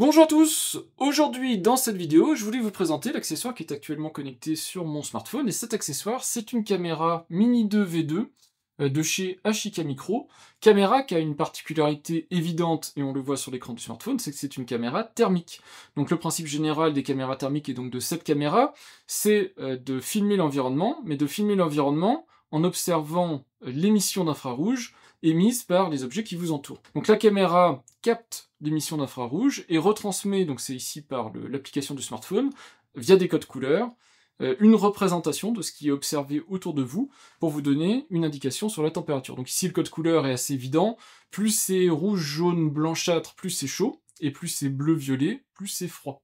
Bonjour à tous, aujourd'hui dans cette vidéo je voulais vous présenter l'accessoire qui est actuellement connecté sur mon smartphone et cet accessoire c'est une caméra Mini 2 V2 de chez Ashika Micro, caméra qui a une particularité évidente et on le voit sur l'écran du smartphone, c'est que c'est une caméra thermique. Donc le principe général des caméras thermiques et donc de cette caméra c'est de filmer l'environnement, mais de filmer l'environnement en observant l'émission d'infrarouge émise par les objets qui vous entourent. Donc la caméra capte l'émission d'infrarouge et retransmet, donc c'est ici par l'application du smartphone, via des codes couleurs, une représentation de ce qui est observé autour de vous pour vous donner une indication sur la température. Donc ici le code couleur est assez évident, plus c'est rouge, jaune, blanchâtre, plus c'est chaud, et plus c'est bleu, violet, plus c'est froid.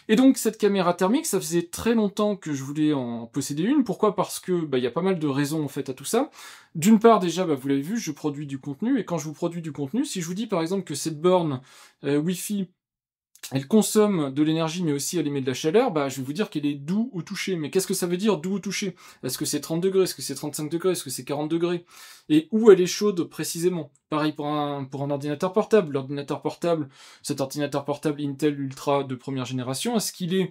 Et donc cette caméra thermique, ça faisait très longtemps que je voulais en posséder une. Pourquoi? Parce que y a pas mal de raisons en fait à tout ça. D'une part déjà, vous l'avez vu, je produis du contenu, et quand je vous produis du contenu, si je vous dis par exemple que cette borne Wi-Fi, elle consomme de l'énergie, mais aussi elle émet de la chaleur, je vais vous dire qu'elle est doux au toucher. Mais qu'est-ce que ça veut dire, doux au toucher? Est-ce que c'est 30 degrés? Est-ce que c'est 35 degrés? Est-ce que c'est 40 degrés? Et où elle est chaude précisément? Pareil pour un ordinateur portable. L'ordinateur portable, cet ordinateur portable Intel Ultra de première génération, est-ce qu'il est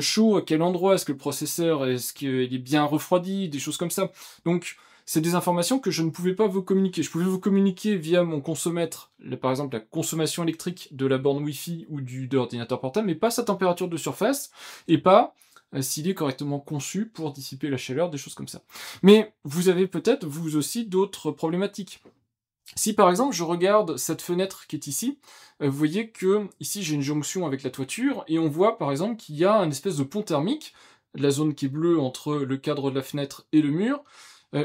chaud? À quel endroit? Est-ce que le processeur, est-ce qu'il est bien refroidi? Des choses comme ça. Donc, c'est des informations que je ne pouvais pas vous communiquer. Je pouvais vous communiquer via mon consommètre, par exemple la consommation électrique de la borne Wi-Fi ou de l'ordinateur portable, mais pas sa température de surface, et pas s'il est correctement conçu pour dissiper la chaleur, des choses comme ça. Mais vous avez peut-être, vous aussi, d'autres problématiques. Si par exemple je regarde cette fenêtre qui est ici, vous voyez que ici j'ai une jonction avec la toiture, et on voit par exemple qu'il y a un espèce de pont thermique, la zone qui est bleue entre le cadre de la fenêtre et le mur,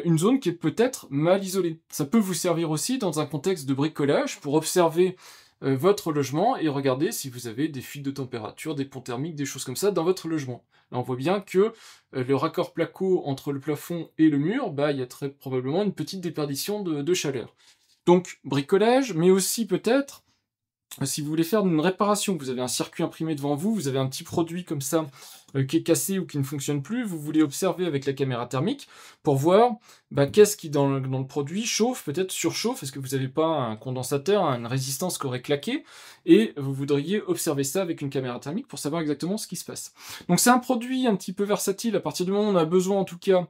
une zone qui est peut-être mal isolée. Ça peut vous servir aussi dans un contexte de bricolage pour observer votre logement et regarder si vous avez des fuites de température, des ponts thermiques, des choses comme ça dans votre logement. Là on voit bien que le raccord placo entre le plafond et le mur, il y a très probablement une petite déperdition de chaleur. Donc bricolage, mais aussi peut-être si vous voulez faire une réparation, vous avez un circuit imprimé devant vous, vous avez un petit produit comme ça qui est cassé ou qui ne fonctionne plus, vous voulez observer avec la caméra thermique pour voir qu'est-ce qui dans le produit chauffe, peut-être surchauffe, est-ce que vous n'avez pas un condensateur, une résistance qui aurait claqué, et vous voudriez observer ça avec une caméra thermique pour savoir exactement ce qui se passe. Donc c'est un produit un petit peu versatile à partir du moment où on a besoin en tout cas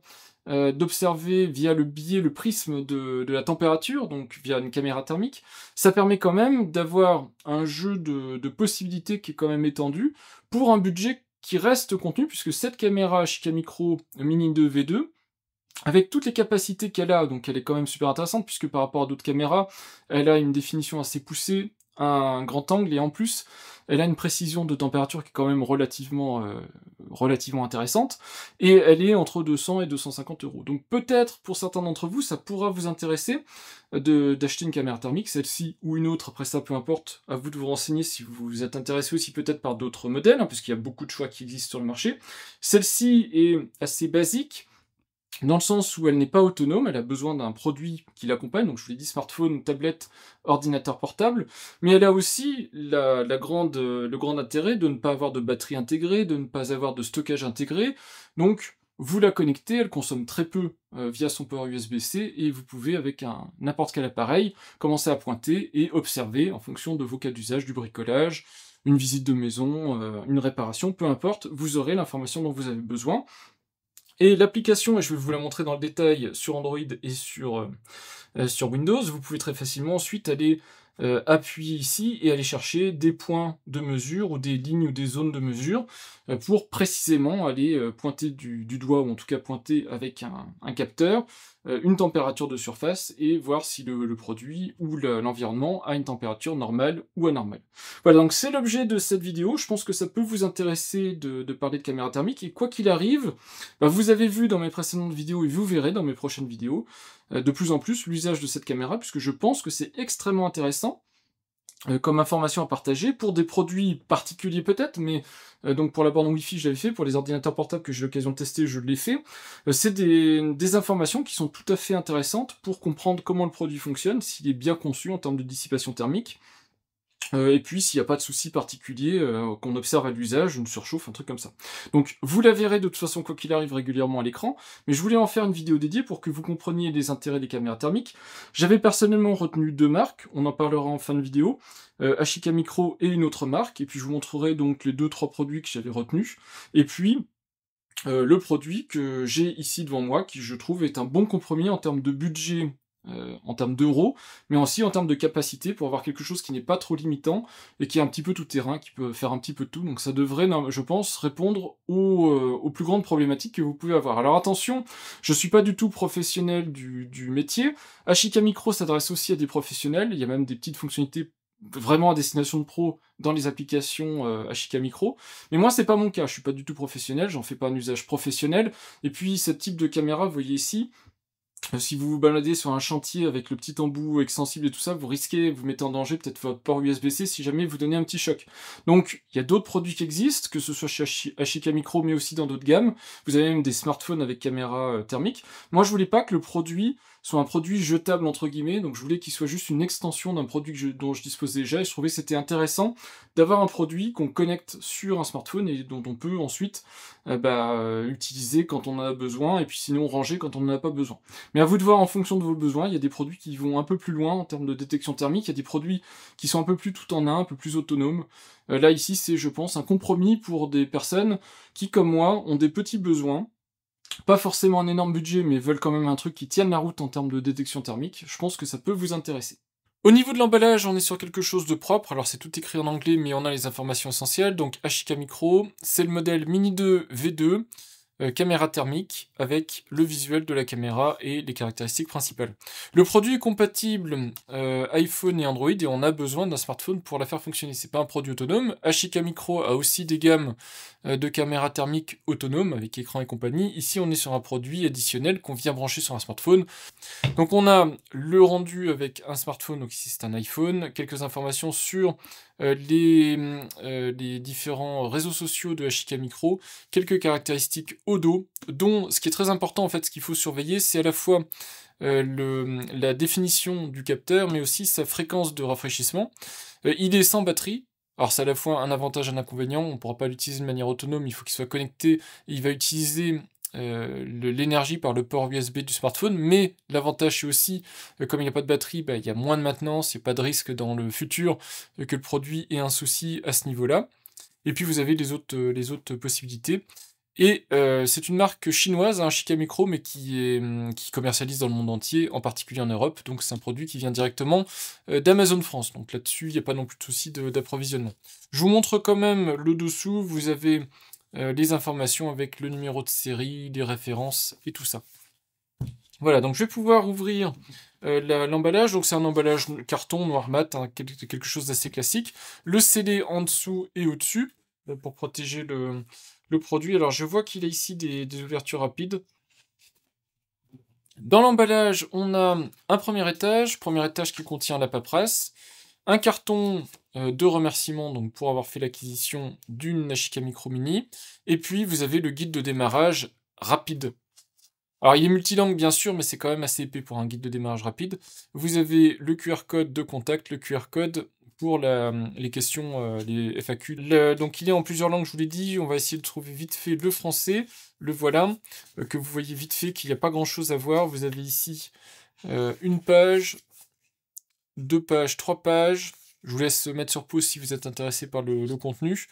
d'observer via le biais, le prisme de la température, donc via une caméra thermique. Ça permet quand même d'avoir un jeu de possibilités qui est quand même étendu pour un budget qui reste contenu, puisque cette caméra Ashika Micro Mini 2 V2, avec toutes les capacités qu'elle a, donc elle est quand même super intéressante, puisque par rapport à d'autres caméras, elle a une définition assez poussée, un grand angle, et en plus, elle a une précision de température qui est quand même relativement intéressante, et elle est entre 200 et 250 €. Donc peut-être, pour certains d'entre vous, ça pourra vous intéresser d'acheter une caméra thermique, celle-ci ou une autre, après ça, peu importe, à vous de vous renseigner si vous vous êtes intéressé aussi peut-être par d'autres modèles, puisqu'il y a beaucoup de choix qui existent sur le marché. Celle-ci est assez basique, dans le sens où elle n'est pas autonome, elle a besoin d'un produit qui l'accompagne, donc je vous l'ai dit, smartphone, tablette, ordinateur portable, mais elle a aussi le grand intérêt de ne pas avoir de batterie intégrée, de ne pas avoir de stockage intégré, donc vous la connectez, elle consomme très peu via son port USB-C, et vous pouvez, avec n'importe quel appareil, commencer à pointer et observer en fonction de vos cas d'usage, du bricolage, une visite de maison, une réparation, peu importe, vous aurez l'information dont vous avez besoin. Et l'application, et je vais vous la montrer dans le détail sur Android et sur Windows, vous pouvez très facilement ensuite aller appuyer ici et aller chercher des points de mesure ou des lignes ou des zones de mesure pour précisément aller pointer du doigt, ou en tout cas pointer avec un capteur, une température de surface et voir si le produit ou l'environnement a une température normale ou anormale. Voilà, donc c'est l'objet de cette vidéo. Je pense que ça peut vous intéresser de parler de caméra thermique, et quoi qu'il arrive, vous avez vu dans mes précédentes vidéos et vous verrez dans mes prochaines vidéos de plus en plus l'usage de cette caméra, puisque je pense que c'est extrêmement intéressant comme information à partager pour des produits particuliers peut-être, mais donc pour la borne Wi-Fi je l'avais fait, pour les ordinateurs portables que j'ai l'occasion de tester je l'ai fait. C'est des informations qui sont tout à fait intéressantes pour comprendre comment le produit fonctionne, s'il est bien conçu en termes de dissipation thermique, Et puis s'il n'y a pas de souci particulier qu'on observe à l'usage, une surchauffe, un truc comme ça. Donc vous la verrez de toute façon quoi qu'il arrive régulièrement à l'écran, mais je voulais en faire une vidéo dédiée pour que vous compreniez les intérêts des caméras thermiques. J'avais personnellement retenu 2 marques, on en parlera en fin de vidéo, Ashika Micro et une autre marque, et puis je vous montrerai donc les 2-3 produits que j'avais retenus, et puis le produit que j'ai ici devant moi, qui je trouve est un bon compromis en termes de budget, en termes d'euros, mais aussi en termes de capacité, pour avoir quelque chose qui n'est pas trop limitant, et qui est un petit peu tout-terrain, qui peut faire un petit peu de tout, donc ça devrait, je pense, répondre aux plus grandes problématiques que vous pouvez avoir. Alors attention, je suis pas du tout professionnel du métier, Ashika Micro s'adresse aussi à des professionnels, il y a même des petites fonctionnalités vraiment à destination de pro dans les applications Ashika Micro, mais moi c'est pas mon cas, je suis pas du tout professionnel, j'en fais pas un usage professionnel, et puis ce type de caméra, vous voyez ici, si vous vous baladez sur un chantier avec le petit embout extensible et tout ça, vous risquez, vous mettez en danger peut-être votre port USB-C si jamais vous donnez un petit choc. Donc, il y a d'autres produits qui existent, que ce soit chez Ashika Micro, mais aussi dans d'autres gammes. Vous avez même des smartphones avec caméra thermique. Moi, je voulais pas que le produit soit un produit jetable, entre guillemets, donc je voulais qu'il soit juste une extension d'un produit dont je dispose déjà, et je trouvais que c'était intéressant d'avoir un produit qu'on connecte sur un smartphone et dont on peut ensuite utiliser quand on en a besoin, et puis sinon ranger quand on n'en a pas besoin. Mais à vous de voir en fonction de vos besoins, il y a des produits qui vont un peu plus loin en termes de détection thermique, il y a des produits qui sont un peu plus tout en un, un peu plus autonomes. Là ici c'est, je pense, un compromis pour des personnes qui, comme moi, ont des petits besoins, pas forcément un énorme budget, mais veulent quand même un truc qui tienne la route en termes de détection thermique. Je pense que ça peut vous intéresser. Au niveau de l'emballage, on est sur quelque chose de propre, alors c'est tout écrit en anglais, mais on a les informations essentielles. Donc Ashika Micro, c'est le modèle Mini 2 V2, caméra thermique, avec le visuel de la caméra et les caractéristiques principales. Le produit est compatible iPhone et Android, et on a besoin d'un smartphone pour la faire fonctionner. C'est pas un produit autonome. Ashika Micro a aussi des gammes de caméras thermiques autonomes, avec écran et compagnie. Ici, on est sur un produit additionnel qu'on vient brancher sur un smartphone. Donc on a le rendu avec un smartphone, donc ici c'est un iPhone, quelques informations sur les différents réseaux sociaux de Ashika Micro, quelques caractéristiques au dos, dont ce qui est très important en fait, ce qu'il faut surveiller, c'est à la fois la définition du capteur, mais aussi sa fréquence de rafraîchissement. Il est sans batterie. Alors c'est à la fois un avantage et un inconvénient, on ne pourra pas l'utiliser de manière autonome, il faut qu'il soit connecté, et il va utiliser l'énergie par le port USB du smartphone, mais l'avantage c'est aussi, comme il n'y a pas de batterie, il y a moins de maintenance, il n'y a pas de risque dans le futur que le produit ait un souci à ce niveau-là. Et puis vous avez les autres possibilités. Et c'est une marque chinoise, Ashika Micro, mais qui commercialise dans le monde entier, en particulier en Europe, donc c'est un produit qui vient directement d'Amazon France, donc là-dessus il n'y a pas non plus de souci d'approvisionnement. Je vous montre quand même le dessous, vous avez les informations avec le numéro de série, les références et tout ça. Voilà, donc je vais pouvoir ouvrir l'emballage. Donc c'est un emballage carton noir mat, hein, quelque chose d'assez classique. Le scellé en dessous et au-dessus pour protéger le produit. Alors je vois qu'il a ici des ouvertures rapides. Dans l'emballage, on a un premier étage qui contient la paperasse, un carton de remerciements donc pour avoir fait l'acquisition d'une Ashika Micro Mini, et puis vous avez le guide de démarrage rapide. Alors il est multilangue bien sûr, mais c'est quand même assez épais pour un guide de démarrage rapide. Vous avez le QR code de contact, le QR code pour les questions, les FAQ. Donc il est en plusieurs langues, je vous l'ai dit, on va essayer de trouver vite fait le français, le voilà, que vous voyez vite fait qu'il n'y a pas grand chose à voir. Vous avez ici une page, 2 pages, 3 pages. Je vous laisse mettre sur pause si vous êtes intéressé par le contenu.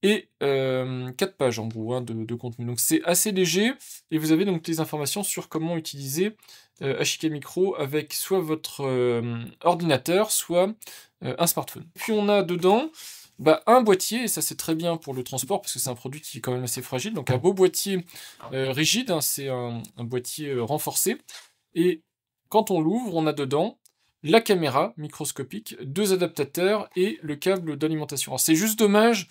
Et 4 pages en gros de contenu. Donc c'est assez léger, et vous avez donc les informations sur comment utiliser Ashika Micro avec soit votre ordinateur, soit un smartphone. Puis on a dedans un boîtier, et ça c'est très bien pour le transport, parce que c'est un produit qui est quand même assez fragile, donc un beau boîtier rigide, hein, c'est un boîtier renforcé, et quand on l'ouvre, on a dedans la caméra microscopique, 2 adaptateurs et le câble d'alimentation. Alors c'est juste dommage,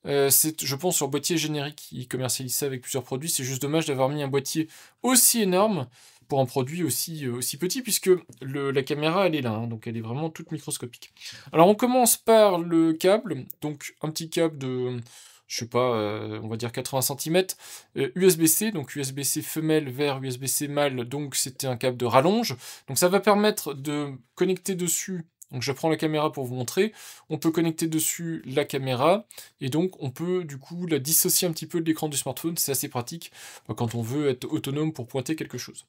je pense sur boîtier générique, ils commercialisent ça avec plusieurs produits, c'est juste dommage d'avoir mis un boîtier aussi énorme pour un produit aussi petit, puisque la caméra elle est là, hein, donc elle est vraiment toute microscopique. Alors on commence par le câble, donc un petit câble de, je sais pas, on va dire 80 cm, USB-C, donc USB-C femelle vers USB-C mâle, donc c'était un câble de rallonge, donc ça va permettre de connecter dessus Donc je prends la caméra pour vous montrer. On peut connecter dessus la caméra, et donc on peut du coup la dissocier un petit peu de l'écran du smartphone. C'est assez pratique quand on veut être autonome pour pointer quelque chose.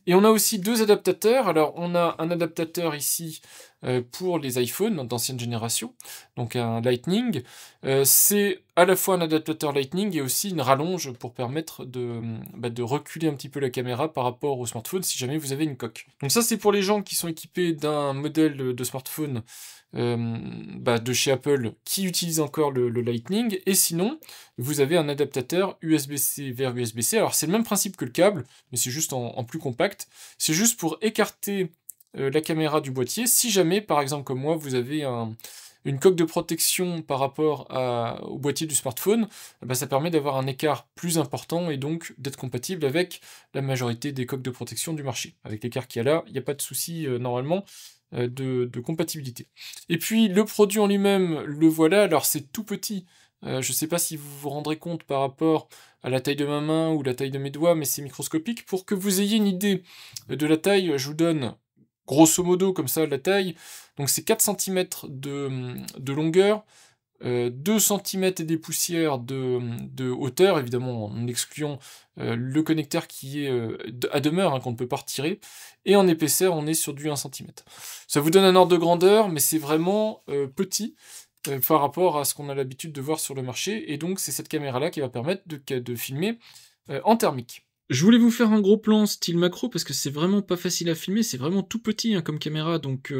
Et on a aussi deux adaptateurs. Alors on a un adaptateur ici pour les iPhones d'ancienne génération, donc un Lightning. C'est à la fois un adaptateur Lightning et aussi une rallonge pour permettre de reculer un petit peu la caméra par rapport au smartphone si jamais vous avez une coque. Donc ça c'est pour les gens qui sont équipés d'un modèle de smartphone de chez Apple qui utilise encore le Lightning, et sinon vous avez un adaptateur USB-C vers USB-C. Alors c'est le même principe que le câble, mais c'est juste en plus compact. C'est juste pour écarter la caméra du boîtier. Si jamais, par exemple comme moi, vous avez une coque de protection par rapport au boîtier du smartphone, ça permet d'avoir un écart plus important et donc d'être compatible avec la majorité des coques de protection du marché. Avec l'écart qu'il y a là, il n'y a pas de souci normalement de compatibilité. Et puis le produit en lui-même, le voilà. Alors c'est tout petit. Je ne sais pas si vous vous rendrez compte par rapport à la taille de ma main ou la taille de mes doigts, mais c'est microscopique. Pour que vous ayez une idée de la taille, je vous donne grosso modo comme ça la taille. Donc c'est 4 cm de longueur, 2 cm et des poussières de hauteur, évidemment en excluant le connecteur qui est à demeure, qu'on ne peut pas retirer, et en épaisseur on est sur du 1 cm. Ça vous donne un ordre de grandeur, mais c'est vraiment petit par rapport à ce qu'on a l'habitude de voir sur le marché, et donc c'est cette caméra-là qui va permettre de filmer en thermique. Je voulais vous faire un gros plan style macro parce que c'est vraiment pas facile à filmer, c'est vraiment tout petit comme caméra, donc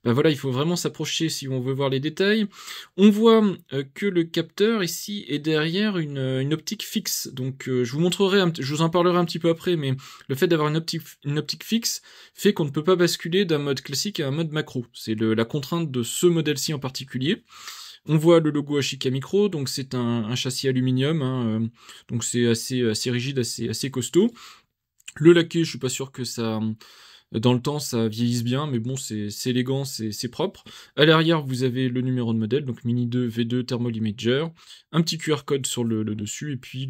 voilà, il faut vraiment s'approcher si on veut voir les détails. On voit que le capteur ici est derrière une optique fixe, donc je vous en parlerai un petit peu après, mais le fait d'avoir une optique fixe fait qu'on ne peut pas basculer d'un mode classique à un mode macro. C'est la contrainte de ce modèle-ci en particulier. On voit le logo Ashika Micro, donc c'est un châssis aluminium, donc c'est assez rigide, assez costaud. Le laqué, je suis pas sûr que ça, dans le temps, ça vieillisse bien, mais bon, c'est élégant, c'est propre. À l'arrière, vous avez le numéro de modèle, donc Mini 2 V2 Thermal Imager, un petit QR code sur le dessus, et puis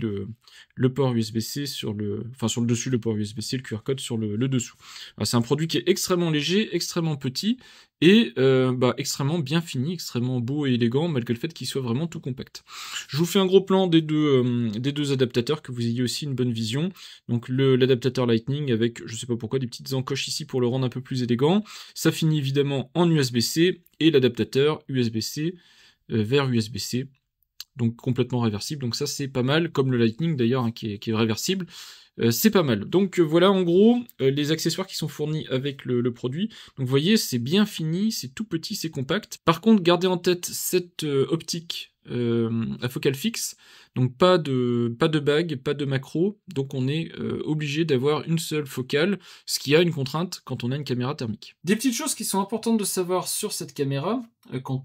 le port USB-C sur le dessus, le port USB-C, le QR code sur le dessous. C'est un produit qui est extrêmement léger, extrêmement petit, et extrêmement bien fini, extrêmement beau et élégant, malgré le fait qu'il soit vraiment tout compact. Je vous fais un gros plan des deux adaptateurs, que vous ayez aussi une bonne vision. Donc l'adaptateur Lightning avec, je sais pas pourquoi, des petites encoches ici pour le rendre un peu plus élégant. Ça finit évidemment en USB-C, et l'adaptateur USB-C vers USB-C, donc complètement réversible. Donc ça c'est pas mal, comme le Lightning d'ailleurs, qui est réversible. C'est pas mal. Donc voilà en gros les accessoires qui sont fournis avec le produit. Donc vous voyez, c'est bien fini, c'est tout petit, c'est compact. Par contre, gardez en tête cette optique à focale fixe, donc pas de bague, pas de macro, donc on est obligé d'avoir une seule focale, ce qui a une contrainte quand on a une caméra thermique. Des petites choses qui sont importantes de savoir sur cette caméra,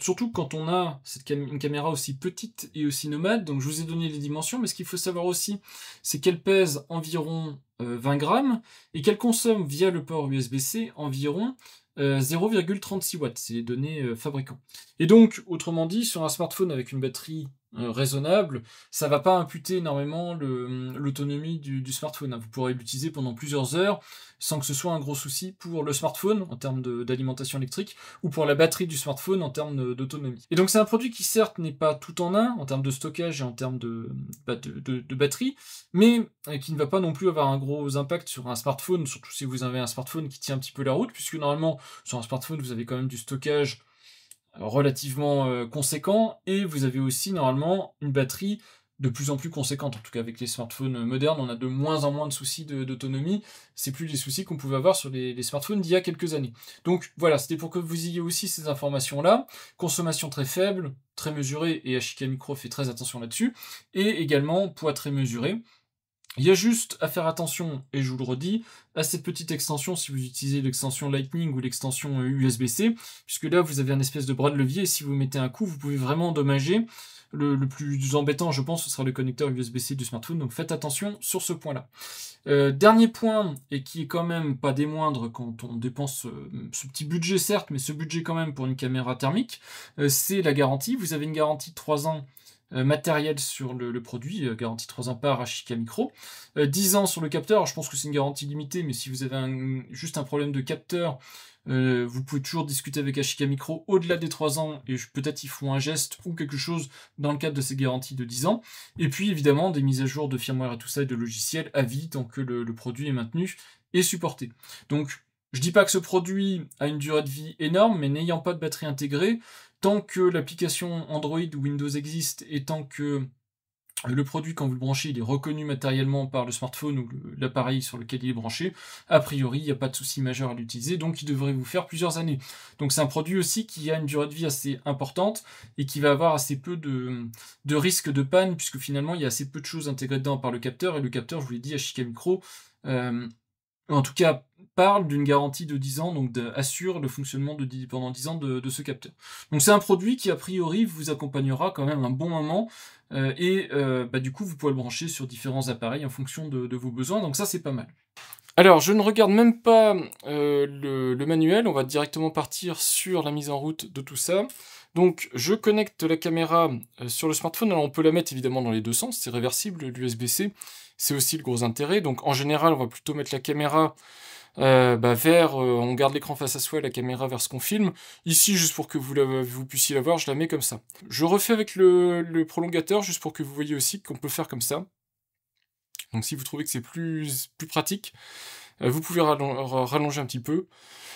surtout quand on a une caméra aussi petite et aussi nomade. Donc je vous ai donné les dimensions, mais ce qu'il faut savoir aussi, c'est qu'elle pèse environ 20 grammes, et qu'elle consomme via le port USB-C environ 0,36 watts, c'est les données fabricants. Et donc, autrement dit, sur un smartphone avec une batterie raisonnable, ça va pas imputer énormément l'autonomie du smartphone. Vous pourrez l'utiliser pendant plusieurs heures sans que ce soit un gros souci pour le smartphone en termes d'alimentation électrique, ou pour la batterie du smartphone en termes d'autonomie. Et donc c'est un produit qui certes n'est pas tout en un en termes de stockage et en termes de batterie, mais qui ne va pas non plus avoir un gros impact sur un smartphone, surtout si vous avez un smartphone qui tient un petit peu la route, puisque normalement sur un smartphone vous avez quand même du stockage relativement conséquent, et vous avez aussi normalement une batterie de plus en plus conséquente. En tout cas avec les smartphones modernes, on a de moins en moins de soucis d'autonomie. C'est plus les soucis qu'on pouvait avoir sur les smartphones d'il y a quelques années. Donc voilà, c'était pour que vous ayez aussi ces informations-là. Consommation très faible, très mesurée, et Ashika Micro fait très attention là-dessus. Et également poids très mesuré. Il y a juste à faire attention, et je vous le redis, à cette petite extension si vous utilisez l'extension Lightning ou l'extension USB-C, puisque là vous avez un espèce de bras de levier, et si vous mettez un coup, vous pouvez vraiment endommager. Le plus embêtant, je pense, ce sera le connecteur USB-C du smartphone, donc faites attention sur ce point-là. Dernier point, et qui est quand même pas des moindres quand on dépense ce petit budget certes, mais ce budget quand même pour une caméra thermique, c'est la garantie. Vous avez une garantie de 3 ans matériel sur le produit, garantie 3 ans par Ashika Micro. 10 ans sur le capteur, alors je pense que c'est une garantie limitée, mais si vous avez juste un problème de capteur, vous pouvez toujours discuter avec Ashika Micro au-delà des 3 ans, et peut-être ils feront un geste ou quelque chose dans le cadre de ces garanties de 10 ans. Et puis évidemment, des mises à jour de firmware et tout ça, et de logiciels à vie, tant que le produit est maintenu et supporté. Donc, je dis pas que ce produit a une durée de vie énorme, mais n'ayant pas de batterie intégrée, tant que l'application Android ou Windows existe, et tant que le produit, quand vous le branchez, il est reconnu matériellement par le smartphone ou l'appareil sur lequel il est branché, a priori, il n'y a pas de souci majeur à l'utiliser, donc il devrait vous faire plusieurs années. Donc c'est un produit aussi qui a une durée de vie assez importante, et qui va avoir assez peu de risques de panne, puisque finalement, il y a assez peu de choses intégrées dedans par le capteur, et le capteur, je vous l'ai dit, Ashika Micro, en tout cas, parle d'une garantie de 10 ans, donc assure le fonctionnement pendant 10 ans de ce capteur. Donc c'est un produit qui, a priori, vous accompagnera quand même un bon moment, du coup, vous pouvez le brancher sur différents appareils en fonction de vos besoins, donc ça, c'est pas mal. Alors, je ne regarde même pas le manuel, on va directement partir sur la mise en route de tout ça. Donc, je connecte la caméra sur le smartphone. Alors, on peut la mettre évidemment dans les deux sens, c'est réversible, l'USB-C, c'est aussi le gros intérêt. Donc, en général, on va plutôt mettre la caméra on garde l'écran face à soi et la caméra vers ce qu'on filme. Ici, juste pour que vous puissiez la voir, je la mets comme ça. Je refais avec le prolongateur, juste pour que vous voyez aussi qu'on peut faire comme ça. Donc si vous trouvez que c'est plus pratique, vous pouvez rallonger un petit peu.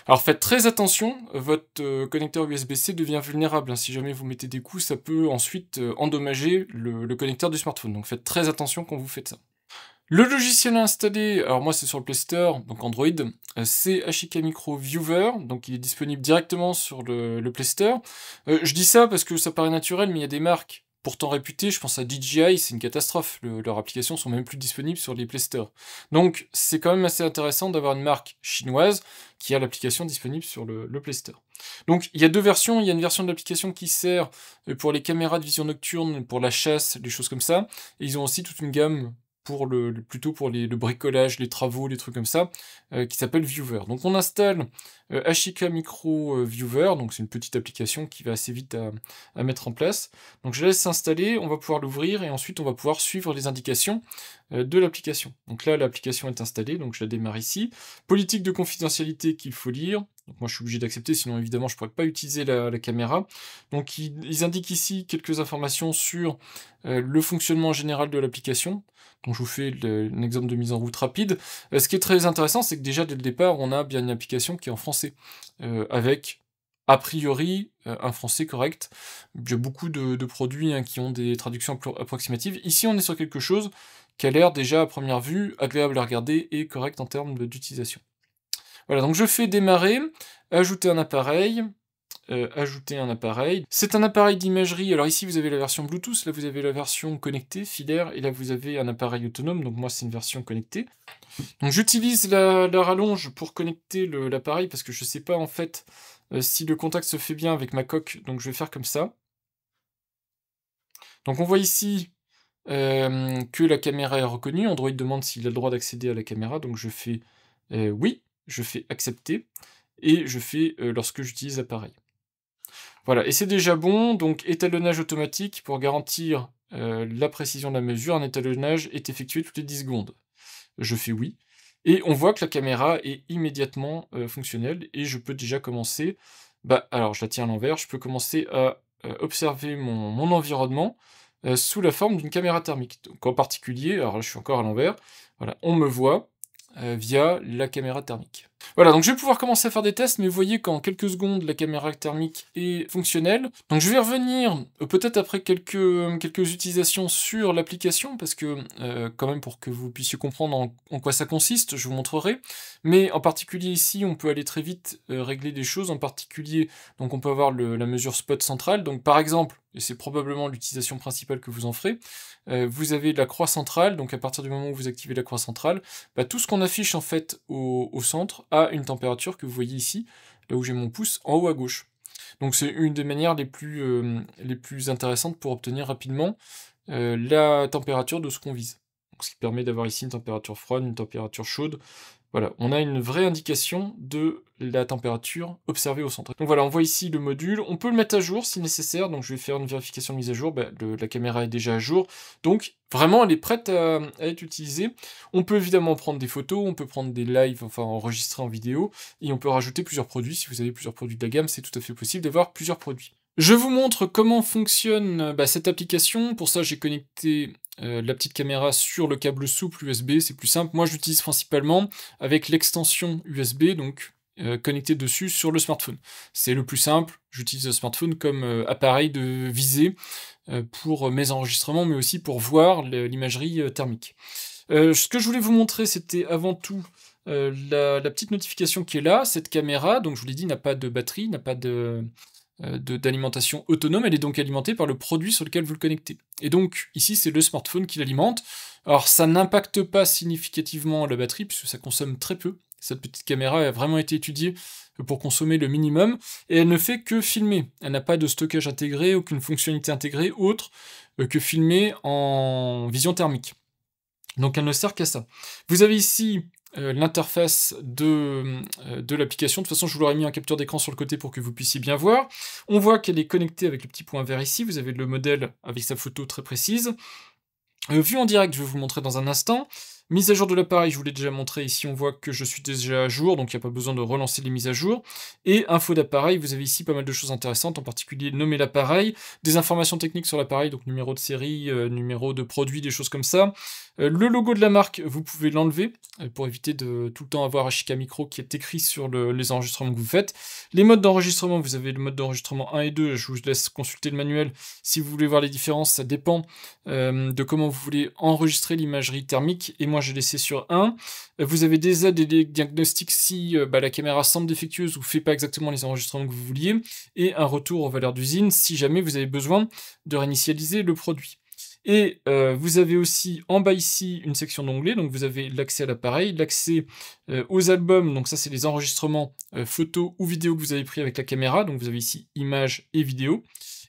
Alors faites très attention, votre connecteur USB-C devient vulnérable. Hein. Si jamais vous mettez des coups, ça peut ensuite endommager le connecteur du smartphone. Donc faites très attention quand vous faites ça. Le logiciel à installer, alors moi c'est sur le Play Store, donc Android, c'est Ashika Micro Viewer, donc il est disponible directement sur le Play Store. Je dis ça parce que ça paraît naturel, mais il y a des marques pourtant réputées, je pense à DJI, c'est une catastrophe, leurs applications sont même plus disponibles sur les Play Store. Donc c'est quand même assez intéressant d'avoir une marque chinoise qui a l'application disponible sur le Play Store. Donc il y a deux versions, il y a une version de l'application qui sert pour les caméras de vision nocturne, pour la chasse, des choses comme ça, et ils ont aussi toute une gamme plutôt pour le bricolage, les travaux, les trucs comme ça, qui s'appelle Viewer. Donc on installe Ashika Micro Viewer, donc c'est une petite application qui va assez vite à mettre en place. Donc je la laisse s'installer, on va pouvoir l'ouvrir, et ensuite on va pouvoir suivre les indications de l'application. Donc là, l'application est installée, donc je la démarre ici. Politique de confidentialité qu'il faut lire. Donc moi je suis obligé d'accepter, sinon évidemment je ne pourrais pas utiliser la caméra. Donc ils indiquent ici quelques informations sur le fonctionnement général de l'application. Donc je vous fais un exemple de mise en route rapide. Ce qui est très intéressant, c'est que déjà dès le départ, on a bien une application qui est en français, avec a priori un français correct. Il y a beaucoup de produits qui ont des traductions approximatives. Ici on est sur quelque chose qui a l'air déjà à première vue agréable à regarder et correct en termes d'utilisation. Voilà, donc je fais démarrer, ajouter un appareil. C'est un appareil d'imagerie, alors ici vous avez la version Bluetooth, là vous avez la version connectée, filaire, et là vous avez un appareil autonome, donc moi c'est une version connectée. Donc j'utilise la rallonge pour connecter l'appareil, parce que je sais pas en fait si le contact se fait bien avec ma coque, donc je vais faire comme ça. Donc on voit ici que la caméra est reconnue, Android demande s'il a le droit d'accéder à la caméra, donc je fais oui, je fais accepter, et je fais lorsque j'utilise l'appareil. Voilà, et c'est déjà bon, donc étalonnage automatique pour garantir la précision de la mesure, un étalonnage est effectué toutes les 10 secondes. Je fais oui, et on voit que la caméra est immédiatement fonctionnelle, et je peux déjà commencer, alors je la tiens à l'envers, je peux commencer à observer mon environnement sous la forme d'une caméra thermique. Donc en particulier, alors là je suis encore à l'envers, voilà, on me voit via la caméra thermique. Voilà, donc je vais pouvoir commencer à faire des tests, mais vous voyez qu'en quelques secondes, la caméra thermique est fonctionnelle. Donc je vais revenir, peut-être après quelques utilisations sur l'application, parce que, quand même, pour que vous puissiez comprendre en quoi ça consiste, je vous montrerai. Mais en particulier ici, on peut aller très vite régler des choses, en particulier, donc on peut avoir la mesure spot centrale. Donc par exemple, et c'est probablement l'utilisation principale que vous en ferez, vous avez la croix centrale, donc à partir du moment où vous activez la croix centrale, tout ce qu'on affiche en fait au centre a une température que vous voyez ici, là où j'ai mon pouce, en haut à gauche. Donc c'est une des manières les plus intéressantes pour obtenir rapidement la température de ce qu'on vise. Donc, ce qui permet d'avoir ici une température froide, une température chaude, Voilà, on a une vraie indication de la température observée au centre. Donc voilà, on voit ici le module, on peut le mettre à jour si nécessaire, donc je vais faire une vérification de mise à jour, la caméra est déjà à jour, donc vraiment elle est prête à être utilisée. On peut évidemment prendre des photos, on peut prendre des lives, enfin enregistrer en vidéo, et on peut rajouter plusieurs produits. Si vous avez plusieurs produits de la gamme, c'est tout à fait possible d'avoir plusieurs produits. Je vous montre comment fonctionne cette application. Pour ça, j'ai connecté la petite caméra sur le câble souple USB, c'est plus simple. Moi, je l'utilise principalement avec l'extension USB, donc connecté dessus sur le smartphone. C'est le plus simple. J'utilise le smartphone comme appareil de visée pour mes enregistrements, mais aussi pour voir l'imagerie thermique. Ce que je voulais vous montrer, c'était avant tout la petite notification qui est là. Cette caméra, donc je vous l'ai dit, n'a pas de batterie, n'a pas d'alimentation autonome, elle est donc alimentée par le produit sur lequel vous le connectez. Et donc, ici, c'est le smartphone qui l'alimente. Alors, ça n'impacte pas significativement la batterie, puisque ça consomme très peu. Cette petite caméra a vraiment été étudiée pour consommer le minimum, et elle ne fait que filmer. Elle n'a pas de stockage intégré, aucune fonctionnalité intégrée, autre que filmer en vision thermique. Donc, elle ne sert qu'à ça. Vous avez ici l'interface de l'application. De toute façon, je vous l'aurais mis en capture d'écran sur le côté pour que vous puissiez bien voir. On voit qu'elle est connectée avec le petit point vert ici. Vous avez le modèle avec sa photo très précise. Vue en direct, je vais vous le montrer dans un instant. Mise à jour de l'appareil, je vous l'ai déjà montré. Ici, on voit que je suis déjà à jour, donc il n'y a pas besoin de relancer les mises à jour. Et info d'appareil, vous avez ici pas mal de choses intéressantes, en particulier nommer l'appareil, des informations techniques sur l'appareil, donc numéro de série, numéro de produit, des choses comme ça. Le logo de la marque, vous pouvez l'enlever, pour éviter de tout le temps avoir Ashika Micro qui est écrit sur les enregistrements que vous faites. Les modes d'enregistrement, vous avez le mode d'enregistrement 1 et 2, je vous laisse consulter le manuel si vous voulez voir les différences, ça dépend de comment vous voulez enregistrer l'imagerie thermique, et moi j'ai laissé sur 1. Vous avez des aides et des diagnostics si la caméra semble défectueuse ou fait pas exactement les enregistrements que vous vouliez, et un retour aux valeurs d'usine si jamais vous avez besoin de réinitialiser le produit. Et vous avez aussi en bas ici une section d'onglets, donc vous avez l'accès à l'appareil, l'accès aux albums, donc ça c'est les enregistrements photos ou vidéos que vous avez pris avec la caméra, donc vous avez ici images et vidéos.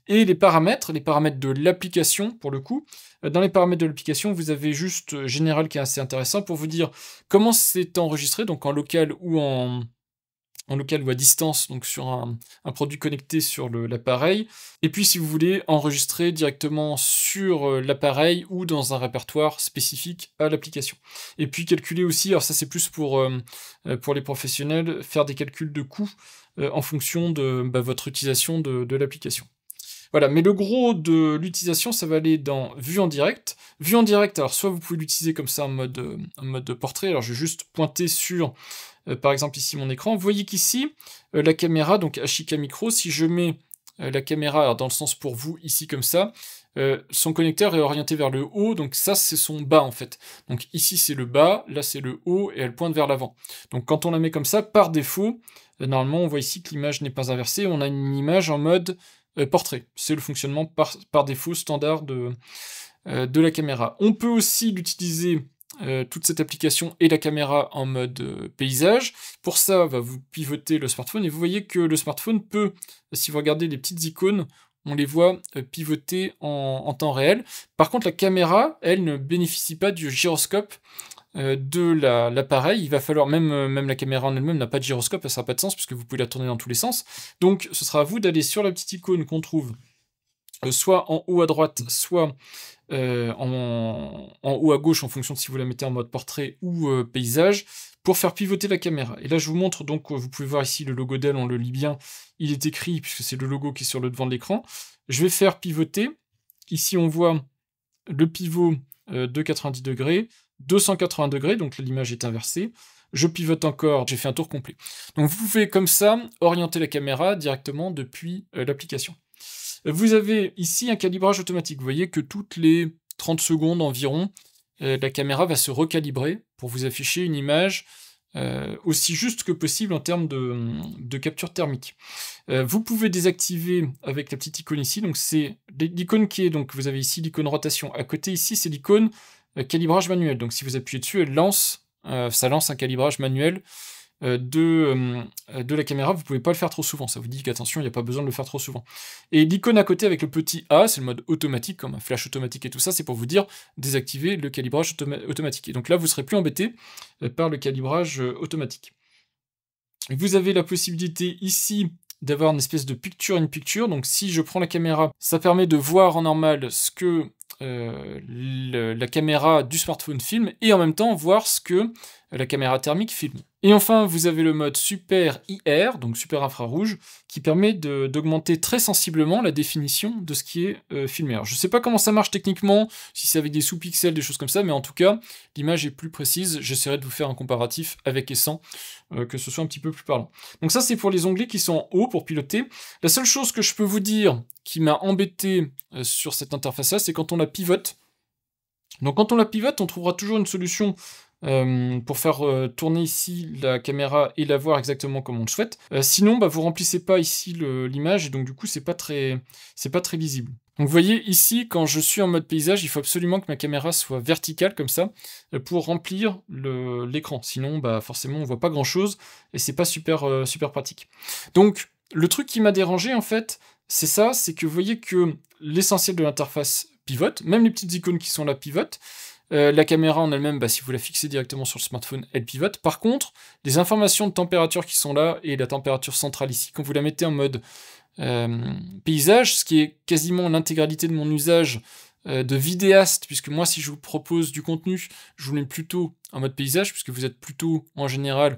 Et les paramètres de l'application, pour le coup. Dans les paramètres de l'application, vous avez juste général qui est assez intéressant pour vous dire comment c'est enregistré, donc en local ou à distance, donc sur un produit connecté sur l'appareil. Et puis si vous voulez enregistrer directement sur l'appareil ou dans un répertoire spécifique à l'application. Et puis calculer aussi, alors ça c'est plus pour les professionnels, faire des calculs de coûts en fonction de votre utilisation de l'application. Voilà, mais le gros de l'utilisation, ça va aller dans vue en direct. Vue en direct, alors soit vous pouvez l'utiliser comme ça en mode portrait, alors je vais juste pointer sur, par exemple ici mon écran. Vous voyez qu'ici, la caméra, donc Ashika Micro, si je mets la caméra alors dans le sens pour vous, ici comme ça, son connecteur est orienté vers le haut, donc ça c'est son bas en fait. Donc ici c'est le bas, là c'est le haut, et elle pointe vers l'avant. Donc quand on la met comme ça, par défaut, normalement on voit ici que l'image n'est pas inversée, on a une image en mode portrait. C'est le fonctionnement par défaut standard de la caméra. On peut aussi l'utiliser, toute cette application et la caméra en mode paysage. Pour ça, vous pivotez le smartphone et vous voyez que le smartphone peut, si vous regardez les petites icônes, on les voit pivoter en temps réel. Par contre, la caméra, elle, ne bénéficie pas du gyroscope de l'appareil. Il va falloir, même la caméra en elle-même n'a pas de gyroscope, ça n'a pas de sens puisque vous pouvez la tourner dans tous les sens. Donc ce sera à vous d'aller sur la petite icône qu'on trouve soit en haut à droite, soit en haut à gauche en fonction de si vous la mettez en mode portrait ou paysage, pour faire pivoter la caméra. Et là je vous montre, donc vous pouvez voir ici le logo d'elle, on le lit bien, il est écrit puisque c'est le logo qui est sur le devant de l'écran. Je vais faire pivoter, ici on voit le pivot de 90 degrés, 280 degrés, donc l'image est inversée. Je pivote encore, j'ai fait un tour complet. Donc vous pouvez comme ça orienter la caméra directement depuis l'application. Vous avez ici un calibrage automatique. Vous voyez que toutes les 30 secondes environ, la caméra va se recalibrer pour vous afficher une image aussi juste que possible en termes de capture thermique. Vous pouvez désactiver avec la petite icône ici, donc c'est l'icône qui est, donc vous avez ici l'icône rotation. À côté ici, c'est l'icône calibrage manuel. Donc si vous appuyez dessus, ça lance un calibrage manuel de la caméra, vous pouvez pas le faire trop souvent. Ça vous dit qu'attention, il n'y a pas besoin de le faire trop souvent. Et l'icône à côté avec le petit A, c'est le mode automatique, comme un flash automatique et tout ça, c'est pour vous dire désactiver le calibrage automatique. Et donc là, vous serez plus embêté par le calibrage automatique. Vous avez la possibilité ici d'avoir une espèce de picture-in-picture. Donc si je prends la caméra, ça permet de voir en normal ce que la caméra du smartphone filme, et en même temps voir ce que la caméra thermique filme. Et enfin, vous avez le mode Super IR, donc super infrarouge, qui permet d'augmenter très sensiblement la définition de ce qui est filmé. Alors, je ne sais pas comment ça marche techniquement, si c'est avec des sous-pixels, des choses comme ça, mais en tout cas, l'image est plus précise. J'essaierai de vous faire un comparatif avec et sans, que ce soit un petit peu plus parlant. Donc ça, c'est pour les onglets qui sont en haut pour piloter. La seule chose que je peux vous dire qui m'a embêté sur cette interface-là, c'est quand on la pivote. Donc quand on la pivote, on trouvera toujours une solution pour faire tourner ici la caméra et la voir exactement comme on le souhaite. Sinon, vous remplissez pas ici l'image, et donc du coup, c'est pas très lisible. Donc vous voyez ici, quand je suis en mode paysage, il faut absolument que ma caméra soit verticale comme ça pour remplir l'écran. Sinon, forcément, on voit pas grand-chose et c'est pas super pratique. Donc le truc qui m'a dérangé en fait, c'est ça, c'est que vous voyez que l'essentiel de l'interface pivote, même les petites icônes qui sont là pivotent. La caméra en elle-même, si vous la fixez directement sur le smartphone, elle pivote. Par contre, les informations de température qui sont là, et la température centrale ici, quand vous la mettez en mode paysage, ce qui est quasiment l'intégralité de mon usage de vidéaste, puisque moi, si je vous propose du contenu, je vous mets plutôt en mode paysage, puisque vous êtes plutôt, en général,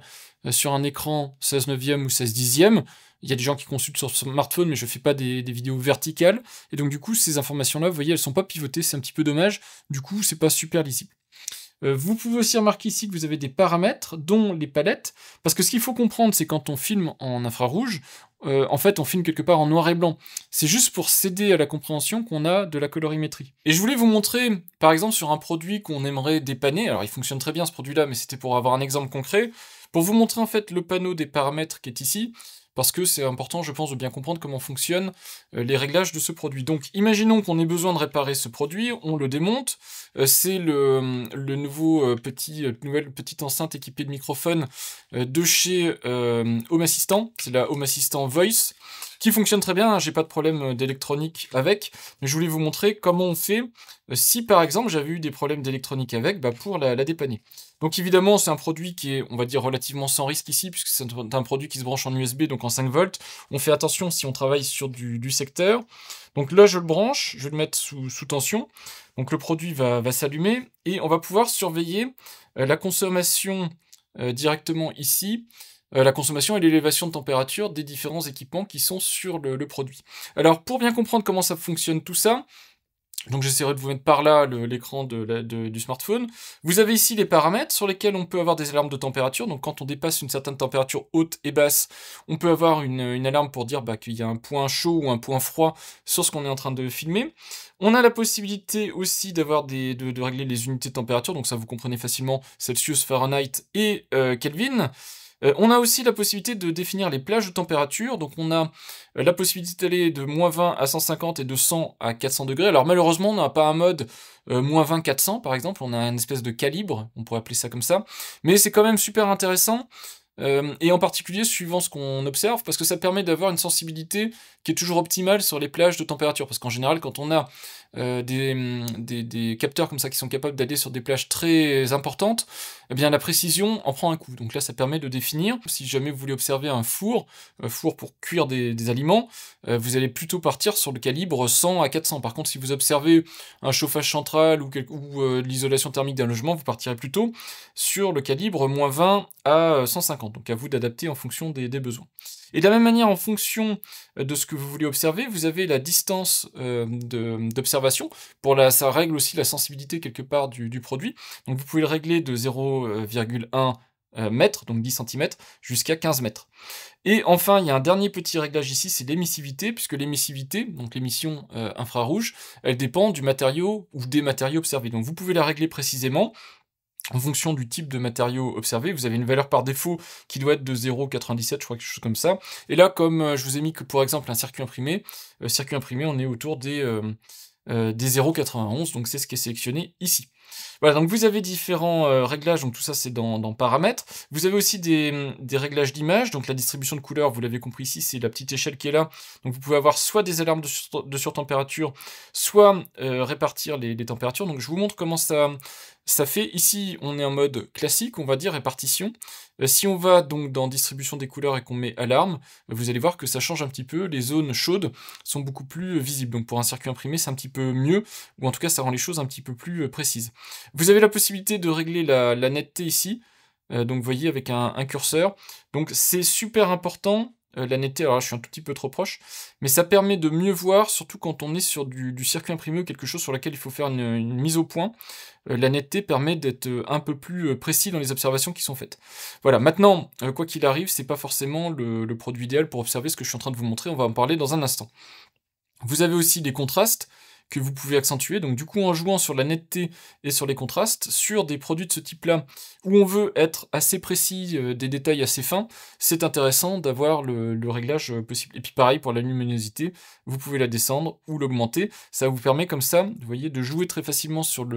sur un écran 16/9 ou 16/10. Il y a des gens qui consultent sur smartphone, mais je ne fais pas des vidéos verticales. Et donc, du coup, ces informations-là, vous voyez, elles ne sont pas pivotées, c'est un petit peu dommage. Du coup, c'est pas super lisible. Vous pouvez aussi remarquer ici que vous avez des paramètres, dont les palettes. Parce que ce qu'il faut comprendre, c'est quand on filme en infrarouge, en fait, on filme quelque part en noir et blanc. C'est juste pour s'aider à la compréhension qu'on a de la colorimétrie. Et je voulais vous montrer, par exemple, sur un produit qu'on aimerait dépanner. Alors, il fonctionne très bien, ce produit-là, mais c'était pour avoir un exemple concret. Pour vous montrer, en fait, le panneau des paramètres qui est ici. Parce que c'est important, je pense, de bien comprendre comment fonctionnent les réglages de ce produit. Donc, imaginons qu'on ait besoin de réparer ce produit, on le démonte. C'est le nouveau nouvelle petite enceinte équipée de microphone de chez Home Assistant. C'est la Home Assistant Voice, qui fonctionne très bien, hein, j'ai pas de problème d'électronique avec, mais je voulais vous montrer comment on fait si par exemple j'avais eu des problèmes d'électronique avec, pour la dépanner. Donc évidemment c'est un produit qui est, on va dire, relativement sans risque ici, puisque c'est un produit qui se branche en USB, donc en 5 volts. On fait attention si on travaille sur du secteur. Donc là je le branche, je vais le mettre sous tension, donc le produit va s'allumer, et on va pouvoir surveiller la consommation directement ici, la consommation et l'élévation de température des différents équipements qui sont sur le produit. Alors, pour bien comprendre comment ça fonctionne tout ça, donc j'essaierai de vous mettre par là l'écran du smartphone. Vous avez ici les paramètres sur lesquels on peut avoir des alarmes de température. Donc quand on dépasse une certaine température haute et basse, on peut avoir une alarme pour dire qu'il y a un point chaud ou un point froid sur ce qu'on est en train de filmer. On a la possibilité aussi d'avoir de régler les unités de température. Donc ça, vous comprenez facilement, Celsius, Fahrenheit et Kelvin. On a aussi la possibilité de définir les plages de température, donc on a la possibilité d'aller de -20 à 150 et de 100 à 400 degrés. Alors malheureusement, on n'a pas un mode -20 400 par exemple, on a une espèce de calibre, on pourrait appeler ça comme ça, mais c'est quand même super intéressant. Et en particulier suivant ce qu'on observe, parce que ça permet d'avoir une sensibilité qui est toujours optimale sur les plages de température, parce qu'en général, quand on a des capteurs comme ça qui sont capables d'aller sur des plages très importantes, eh bien la précision en prend un coup. Donc là, ça permet de définir. Si jamais vous voulez observer un four pour cuire des aliments, vous allez plutôt partir sur le calibre 100 à 400. Par contre, si vous observez un chauffage central ou l'isolation thermique d'un logement, vous partirez plutôt sur le calibre -20 à 150. Donc à vous d'adapter en fonction des besoins. Et de la même manière, en fonction de ce que vous voulez observer, vous avez la distance d'observation. Ça règle aussi la sensibilité quelque part du produit. Donc vous pouvez le régler de 0,1 mètre, donc 10 cm, jusqu'à 15 mètres. Et enfin, il y a un dernier petit réglage ici, c'est l'émissivité, puisque l'émissivité, donc l'émission infrarouge, elle dépend du matériau ou des matériaux observés. Donc vous pouvez la régler précisément. En fonction du type de matériau observé, vous avez une valeur par défaut qui doit être de 0,97, je crois, quelque chose comme ça. Et là, comme je vous ai mis que, pour exemple, un circuit imprimé, on est autour des 0,91, donc c'est ce qui est sélectionné ici. Voilà, donc vous avez différents réglages, donc tout ça c'est dans paramètres. Vous avez aussi des réglages d'image, donc la distribution de couleurs, vous l'avez compris ici, c'est la petite échelle qui est là. Donc vous pouvez avoir soit des alarmes de surtempérature, soit répartir les températures. Donc je vous montre comment ça fait. Ici, on est en mode classique, on va dire, répartition. Si on va donc dans distribution des couleurs et qu'on met alarme, vous allez voir que ça change un petit peu. Les zones chaudes sont beaucoup plus visibles. Donc pour un circuit imprimé, c'est un petit peu mieux, ou en tout cas, ça rend les choses un petit peu plus précises. Vous avez la possibilité de régler la netteté ici. Donc vous voyez avec un curseur. Donc c'est super important. La netteté, alors là, je suis un tout petit peu trop proche, mais ça permet de mieux voir, surtout quand on est sur du circuit imprimé ou quelque chose sur lequel il faut faire une mise au point. La netteté permet d'être un peu plus précis dans les observations qui sont faites. Voilà, maintenant, quoi qu'il arrive, c'est pas forcément le produit idéal pour observer ce que je suis en train de vous montrer, on va en parler dans un instant. Vous avez aussi des contrastes que vous pouvez accentuer, donc du coup en jouant sur la netteté et sur les contrastes, sur des produits de ce type-là, où on veut être assez précis, des détails assez fins, c'est intéressant d'avoir le réglage possible. Et puis pareil pour la luminosité, vous pouvez la descendre ou l'augmenter, ça vous permet comme ça, vous voyez, de jouer très facilement sur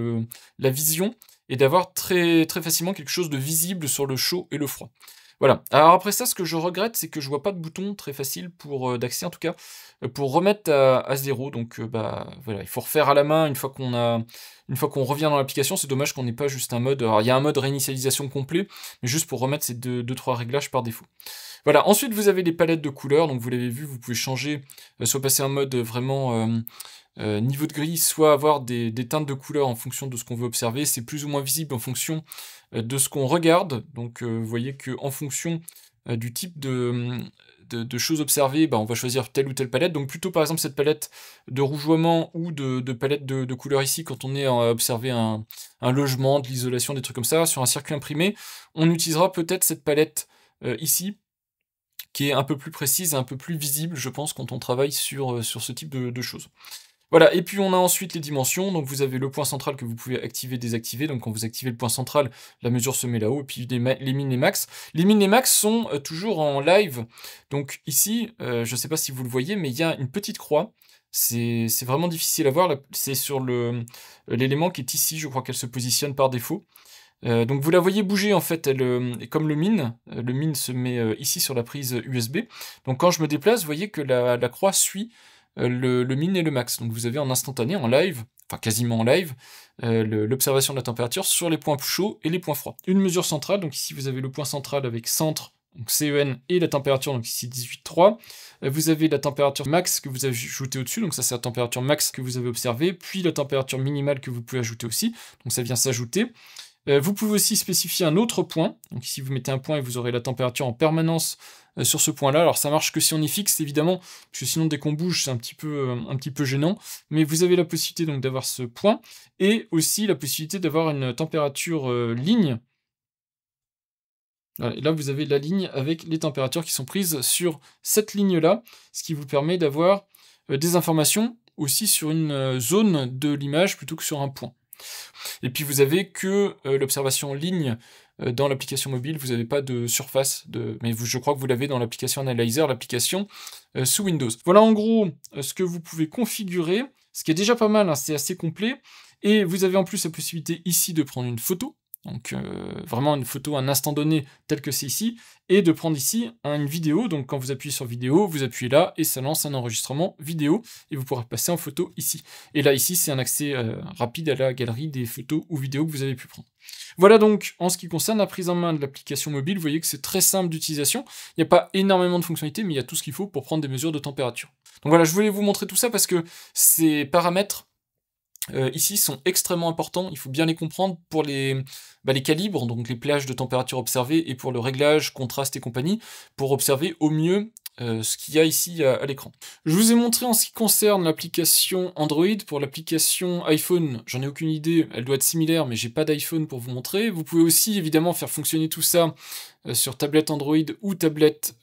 la vision, et d'avoir très, très facilement quelque chose de visible sur le chaud et le froid. Voilà. Alors après ça, ce que je regrette, c'est que je vois pas de bouton très facile pour d'accès en tout cas, pour remettre à 0. Donc bah voilà, il faut refaire à la main une fois qu'on revient dans l'application. C'est dommage qu'on n'ait pas juste un mode. Alors il y a un mode réinitialisation complet, mais juste pour remettre ces deux, trois réglages par défaut. Voilà. Ensuite, vous avez les palettes de couleurs. Donc vous l'avez vu, vous pouvez changer, soit passer en mode vraiment niveau de gris, soit avoir des teintes de couleurs en fonction de ce qu'on veut observer. C'est plus ou moins visible en fonction de ce qu'on regarde. Donc vous voyez qu'en fonction du type de choses observées, bah, on va choisir telle ou telle palette. Donc plutôt par exemple cette palette de rougeoiement ou de palette de couleurs ici quand on est à observer un logement, de l'isolation, des trucs comme ça. Sur un circuit imprimé, on utilisera peut-être cette palette ici, qui est un peu plus précise et un peu plus visible, je pense, quand on travaille sur ce type de choses. Voilà, et puis on a ensuite les dimensions, donc vous avez le point central que vous pouvez activer, désactiver, donc quand vous activez le point central, la mesure se met là-haut, et puis les min, les max. Les min, les max sont toujours en live, donc ici, je ne sais pas si vous le voyez, mais il y a une petite croix, c'est vraiment difficile à voir, c'est sur l'élément qui est ici, je crois qu'elle se positionne par défaut. Donc vous la voyez bouger en fait, comme le min se met ici sur la prise USB, donc quand je me déplace, vous voyez que la croix suit le min et le max. Donc vous avez en instantané, en live, enfin quasiment en live, l'observation de la température sur les points chauds et les points froids. Une mesure centrale, donc ici vous avez le point central avec centre, donc CEN, et la température, donc ici 18,3. Vous avez la température max que vous avez ajoutée au-dessus, donc ça c'est la température max que vous avez observée, puis la température minimale que vous pouvez ajouter aussi, donc ça vient s'ajouter. Vous pouvez aussi spécifier un autre point, donc ici vous mettez un point et vous aurez la température en permanence sur ce point-là. Alors ça marche que si on y fixe évidemment, parce que sinon dès qu'on bouge c'est un petit peu gênant, mais vous avez la possibilité donc d'avoir ce point, et aussi la possibilité d'avoir une température ligne. Voilà, et là vous avez la ligne avec les températures qui sont prises sur cette ligne-là, ce qui vous permet d'avoir des informations aussi sur une zone de l'image plutôt que sur un point. Et puis vous avez que l'observation en ligne dans l'application mobile, vous n'avez pas de surface, mais je crois que vous l'avez dans l'application Analyzer, l'application sous Windows. Voilà en gros ce que vous pouvez configurer, ce qui est déjà pas mal, hein, c'est assez complet, et vous avez en plus la possibilité ici de prendre une photo, donc vraiment une photo à un instant donné tel que c'est ici, et de prendre ici une vidéo, donc quand vous appuyez sur vidéo, vous appuyez là, et ça lance un enregistrement vidéo, et vous pourrez passer en photo ici. Et là ici c'est un accès rapide à la galerie des photos ou vidéos que vous avez pu prendre. Voilà donc en ce qui concerne la prise en main de l'application mobile, vous voyez que c'est très simple d'utilisation, il n'y a pas énormément de fonctionnalités, mais il y a tout ce qu'il faut pour prendre des mesures de température. Donc voilà, je voulais vous montrer tout ça parce que ces paramètres ici sont extrêmement importants, il faut bien les comprendre pour les calibres, donc les plages de température observées, et pour le réglage, contraste et compagnie, pour observer au mieux ce qu'il y a ici à l'écran. Je vous ai montré en ce qui concerne l'application Android. Pour l'application iPhone, j'en ai aucune idée, elle doit être similaire, mais j'ai pas d'iPhone pour vous montrer. Vous pouvez aussi évidemment faire fonctionner tout ça sur tablette Android ou tablette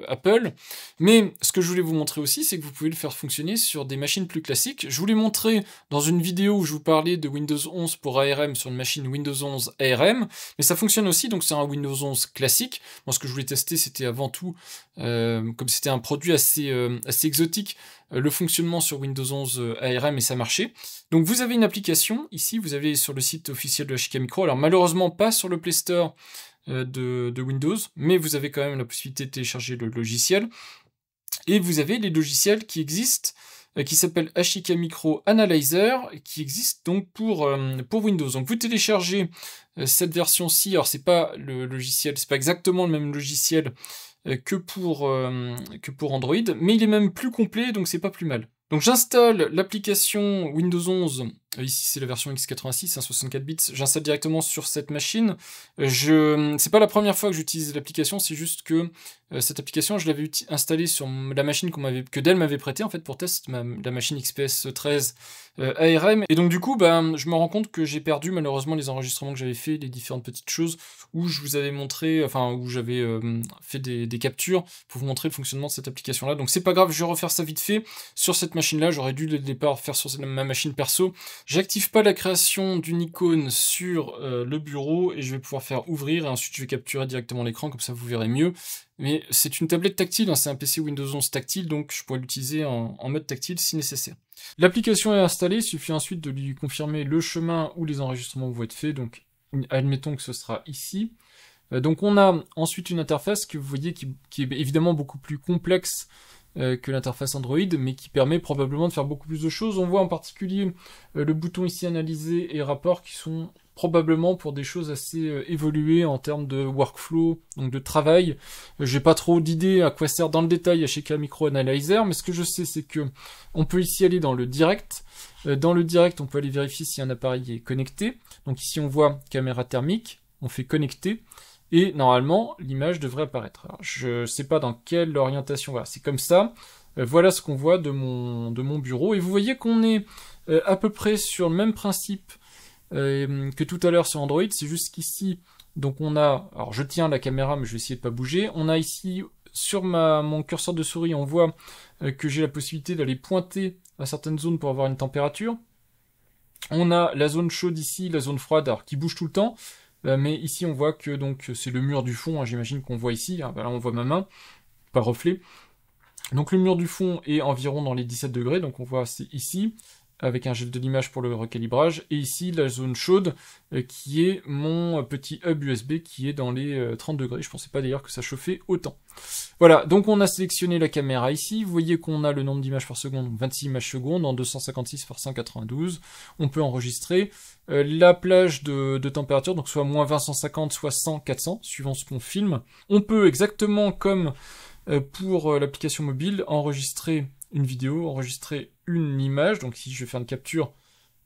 Apple. Mais ce que je voulais vous montrer aussi, c'est que vous pouvez le faire fonctionner sur des machines plus classiques. Je vous l'ai montré dans une vidéo où je vous parlais de Windows 11 pour ARM sur une machine Windows 11 ARM, mais ça fonctionne aussi, donc c'est un Windows 11 classique. Moi, ce que je voulais tester, c'était avant tout, comme c'était un produit assez exotique, le fonctionnement sur Windows 11 ARM, et ça marchait. Donc vous avez une application, ici, vous avez sur le site officiel de Ashika Micro, alors malheureusement pas sur le Play Store de Windows, mais vous avez quand même la possibilité de télécharger le logiciel, et vous avez les logiciels qui existent, qui s'appelle Ashika Micro Analyzer, qui existe donc pour Windows. Donc vous téléchargez cette version-ci, alors c'est pas le logiciel, c'est pas exactement le même logiciel que pour Android, mais il est même plus complet, donc c'est pas plus mal. Donc j'installe l'application Windows 11, ici c'est la version x86, 64 bits, j'installe directement sur cette machine. C'est pas la première fois que j'utilise l'application, c'est juste que cette application, je l'avais installée sur la machine que Dell m'avait prêtée en fait pour test, la machine XPS 13 ARM, et donc du coup, je me rends compte que j'ai perdu malheureusement les enregistrements que j'avais fait, les différentes petites choses où je vous avais montré, enfin où j'avais fait des captures pour vous montrer le fonctionnement de cette application-là. Donc c'est pas grave, je vais refaire ça vite fait sur cette machine-là. J'aurais dû dès le départ faire sur ma machine perso. J'active pas la création d'une icône sur le bureau et je vais pouvoir faire ouvrir et ensuite je vais capturer directement l'écran, comme ça vous verrez mieux. Mais c'est une tablette tactile, hein, c'est un PC Windows 11 tactile, donc je pourrais l'utiliser en mode tactile si nécessaire. L'application est installée, il suffit ensuite de lui confirmer le chemin où les enregistrements vont être faits, donc admettons que ce sera ici. Donc on a ensuite une interface que vous voyez qui est évidemment beaucoup plus complexe que l'interface Android, mais qui permet probablement de faire beaucoup plus de choses. On voit en particulier le bouton ici analyser et rapport qui sont probablement pour des choses assez évoluées en termes de workflow, donc de travail. J'ai pas trop d'idées à quoi sert dans le détail Ashika Micro Analyzer, mais ce que je sais c'est que on peut ici aller dans le direct. Dans le direct, on peut aller vérifier si un appareil est connecté. Donc ici on voit caméra thermique, on fait connecter. Et normalement, l'image devrait apparaître. Alors, je sais pas dans quelle orientation, voilà, c'est comme ça. Voilà ce qu'on voit de mon bureau. Et vous voyez qu'on est à peu près sur le même principe que tout à l'heure sur Android. C'est juste qu'ici, donc on a, alors je tiens la caméra, mais je vais essayer de pas bouger. On a ici, sur mon curseur de souris, on voit que j'ai la possibilité d'aller pointer à certaines zones pour avoir une température. On a la zone chaude ici, la zone froide, alors qui bouge tout le temps. Mais ici on voit que donc c'est le mur du fond, hein, j'imagine qu'on voit ici, hein, là on voit ma main, pas reflet. Donc le mur du fond est environ dans les 17 degrés, donc on voit c'est ici, avec un gel de l'image pour le recalibrage, et ici la zone chaude, qui est mon petit hub USB qui est dans les 30 degrés, je pensais pas d'ailleurs que ça chauffait autant. Voilà, donc on a sélectionné la caméra ici, vous voyez qu'on a le nombre d'images par seconde, 26 images secondes en 256 par 192, on peut enregistrer la plage de température, donc soit moins 20, 150, soit 100, 400, suivant ce qu'on filme. On peut exactement comme pour l'application mobile enregistrer une vidéo, enregistrer une image, donc si je vais faire une capture,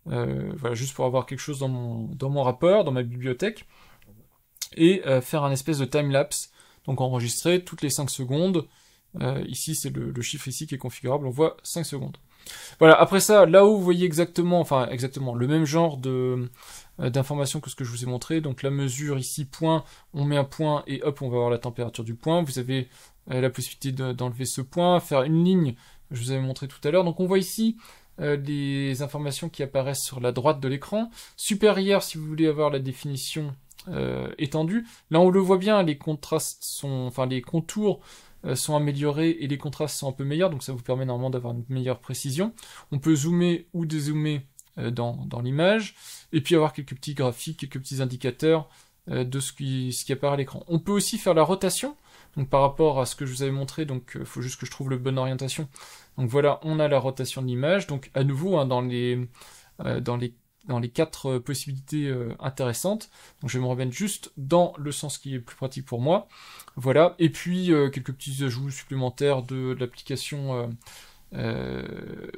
voilà, juste pour avoir quelque chose dans mon rapport, dans ma bibliothèque, et faire un espèce de time-lapse, donc enregistrer toutes les 5 secondes, ici c'est le chiffre ici qui est configurable, on voit 5 secondes. Voilà, après ça, là où vous voyez exactement le même genre d'informations que ce que je vous ai montré, donc la mesure ici, point, on met un point et hop, on va avoir la température du point, vous avez la possibilité d'enlever ce point, faire une ligne, je vous avais montré tout à l'heure, donc on voit ici les informations qui apparaissent sur la droite de l'écran, supérieure si vous voulez avoir la définition étendue, là on le voit bien, les contrastes les contours sont améliorés et les contrastes sont un peu meilleurs, donc ça vous permet normalement d'avoir une meilleure précision. On peut zoomer ou dézoomer dans l'image, et puis avoir quelques petits graphiques, quelques petits indicateurs de ce qui apparaît à l'écran. On peut aussi faire la rotation, donc par rapport à ce que je vous avais montré, donc il faut juste que je trouve la bonne orientation. Donc voilà, on a la rotation de l'image, donc à nouveau hein, dans les 4 possibilités intéressantes. Donc je vais me remettre juste dans le sens qui est plus pratique pour moi. Voilà, et puis quelques petits ajouts supplémentaires de l'application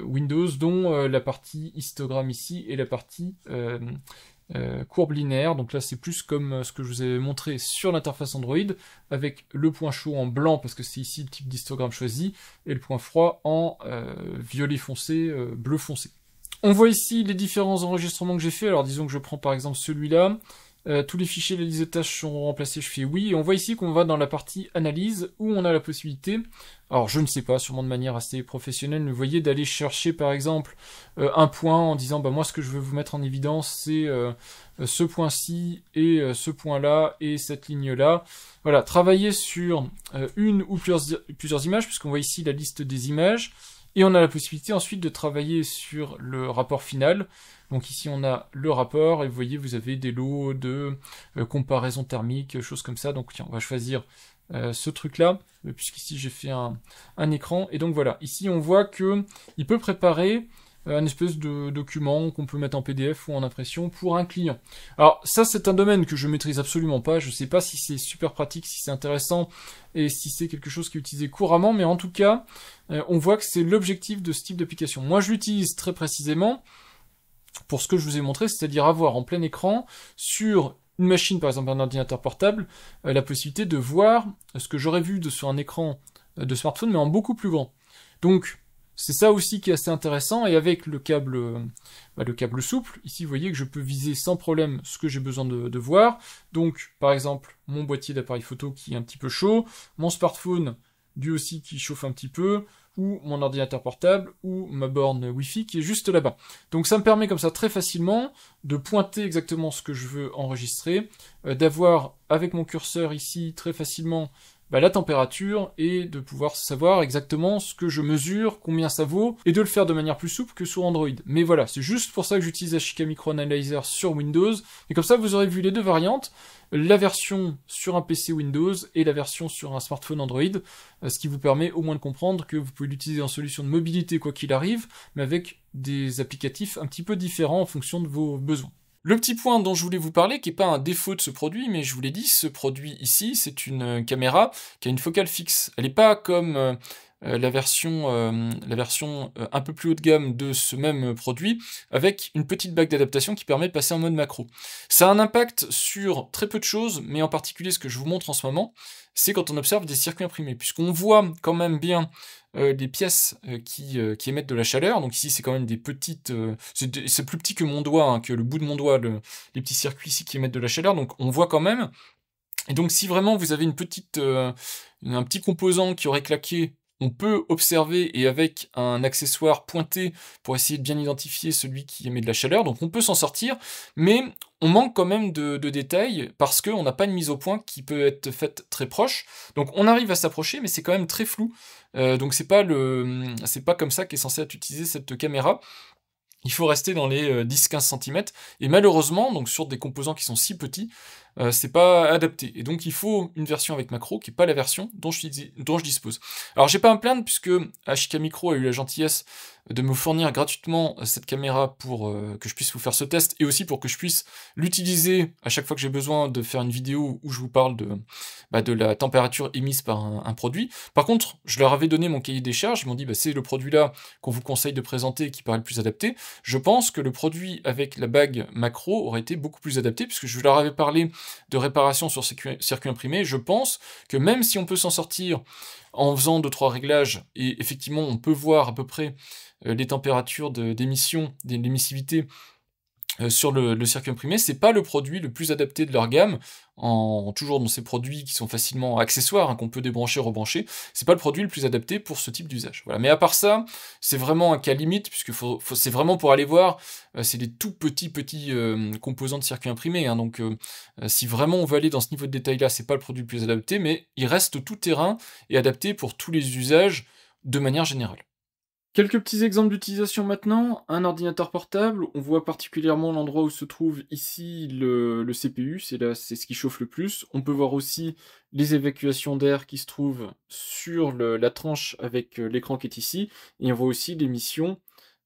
Windows, dont la partie histogramme ici et la partie courbe linéaire. Donc là c'est plus comme ce que je vous avais montré sur l'interface Android, avec le point chaud en blanc parce que c'est ici le type d'histogramme choisi, et le point froid en violet foncé, bleu foncé. On voit ici les différents enregistrements que j'ai fait. Alors disons que je prends par exemple celui-là, tous les fichiers, les listes de tâches sont remplacés, je fais oui, et on voit ici qu'on va dans la partie analyse, où on a la possibilité, alors je ne sais pas, sûrement de manière assez professionnelle, mais vous voyez, d'aller chercher par exemple un point en disant, bah moi ce que je veux vous mettre en évidence, c'est ce point-ci, et ce point-là, et cette ligne-là. Voilà, travailler sur une ou plusieurs images, puisqu'on voit ici la liste des images, et on a la possibilité ensuite de travailler sur le rapport final. Donc ici on a le rapport, et vous voyez vous avez des lots de comparaison thermique, choses comme ça. Donc tiens, on va choisir ce truc-là, puisqu'ici j'ai fait un écran. Et donc voilà, ici on voit que il peut préparer un espèce de document qu'on peut mettre en PDF ou en impression pour un client. Alors ça c'est un domaine que je maîtrise absolument pas, je sais pas si c'est super pratique, si c'est intéressant et si c'est quelque chose qui est utilisé couramment, mais en tout cas on voit que c'est l'objectif de ce type d'application. Moi je l'utilise très précisément pour ce que je vous ai montré, c'est-à-dire avoir en plein écran sur une machine, par exemple un ordinateur portable, la possibilité de voir ce que j'aurais vu sur un écran de smartphone, mais en beaucoup plus grand. Donc c'est ça aussi qui est assez intéressant, et avec le câble souple, ici vous voyez que je peux viser sans problème ce que j'ai besoin de voir. Donc par exemple mon boîtier d'appareil photo qui est un petit peu chaud, mon smartphone lui aussi qui chauffe un petit peu, ou mon ordinateur portable, ou ma borne Wi-Fi qui est juste là-bas. Donc ça me permet comme ça très facilement de pointer exactement ce que je veux enregistrer, d'avoir avec mon curseur ici très facilement la température, et de pouvoir savoir exactement ce que je mesure, combien ça vaut, et de le faire de manière plus souple que sur Android. Mais voilà, c'est juste pour ça que j'utilise Ashika Micro Analyzer sur Windows, et comme ça vous aurez vu les deux variantes, la version sur un PC Windows et la version sur un smartphone Android, ce qui vous permet au moins de comprendre que vous pouvez l'utiliser en solution de mobilité quoi qu'il arrive, mais avec des applicatifs un petit peu différents en fonction de vos besoins. Le petit point dont je voulais vous parler, qui n'est pas un défaut de ce produit, mais je vous l'ai dit, ce produit ici, c'est une caméra qui a une focale fixe. Elle n'est pas comme la version un peu plus haut de gamme de ce même produit, avec une petite bague d'adaptation qui permet de passer en mode macro. Ça a un impact sur très peu de choses, mais en particulier ce que je vous montre en ce moment, c'est quand on observe des circuits imprimés, puisqu'on voit quand même bien des pièces qui émettent de la chaleur. Donc ici c'est quand même des petites, c'est plus petit que mon doigt, hein, que le bout de mon doigt, les petits circuits ici qui émettent de la chaleur, donc on voit quand même. Et donc si vraiment vous avez un petit composant qui aurait claqué, on peut observer, et avec un accessoire pointé pour essayer de bien identifier celui qui émet de la chaleur, donc on peut s'en sortir, mais on manque quand même de détails, parce qu'on n'a pas une mise au point qui peut être faite très proche, donc on arrive à s'approcher, mais c'est quand même très flou, donc c'est pas comme ça qu'est censé être utilisée cette caméra. Il faut rester dans les 10-15 cm, et malheureusement, donc sur des composants qui sont si petits, c'est pas adapté. Et donc il faut une version avec macro, qui n'est pas la version dont je dispose. Alors j'ai pas à me plaindre, puisque Ashika Micro a eu la gentillesse de me fournir gratuitement cette caméra pour que je puisse vous faire ce test, et aussi pour que je puisse l'utiliser à chaque fois que j'ai besoin de faire une vidéo où je vous parle de la température émise par un produit. Par contre, je leur avais donné mon cahier des charges, ils m'ont dit c'est le produit là qu'on vous conseille de présenter, qui paraît le plus adapté. Je pense que le produit avec la bague macro aurait été beaucoup plus adapté, puisque je leur avais parlé de réparation sur circuit imprimé. Je pense que même si on peut s'en sortir en faisant 2-3 réglages, et effectivement on peut voir à peu près les températures d'émission, l'émissivité sur le circuit imprimé, c'est pas le produit le plus adapté de leur gamme, toujours dans ces produits qui sont facilement accessoires, hein, qu'on peut débrancher, rebrancher, c'est pas le produit le plus adapté pour ce type d'usage. Voilà. Mais à part ça, c'est vraiment un cas limite, puisque c'est vraiment pour aller voir, c'est des tout petits composants de circuit imprimé, hein, donc si vraiment on veut aller dans ce niveau de détail-là, c'est pas le produit le plus adapté, mais il reste tout terrain et adapté pour tous les usages de manière générale. Quelques petits exemples d'utilisation maintenant. Un ordinateur portable, on voit particulièrement l'endroit où se trouve ici le CPU, c'est ce qui chauffe le plus. On peut voir aussi les évacuations d'air qui se trouvent sur la tranche avec l'écran qui est ici, et on voit aussi l'émission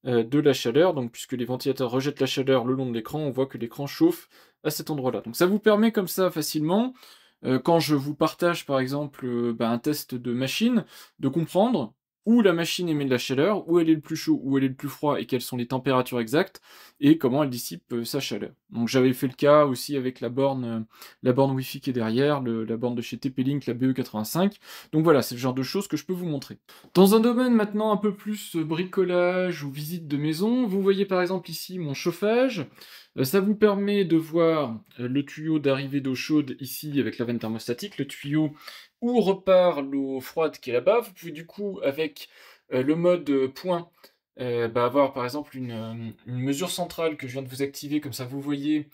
de la chaleur, donc puisque les ventilateurs rejettent la chaleur le long de l'écran, on voit que l'écran chauffe à cet endroit-là. Donc ça vous permet comme ça facilement, quand je vous partage par exemple un test de machine, de comprendre où la machine émet de la chaleur, où elle est le plus chaud, où elle est le plus froid, et quelles sont les températures exactes, et comment elle dissipe sa chaleur. Donc j'avais fait le cas aussi avec la borne Wi-Fi qui est derrière, la borne de chez TP-Link, la BE85. Donc voilà, c'est le genre de choses que je peux vous montrer. Dans un domaine maintenant un peu plus bricolage ou visite de maison, vous voyez par exemple ici mon chauffage. Ça vous permet de voir le tuyau d'arrivée d'eau chaude ici avec la veine thermostatique, le tuyau où repart l'eau froide qui est là-bas. Vous pouvez du coup, avec le mode point, avoir par exemple une mesure centrale que je viens de vous activer, comme ça vous voyez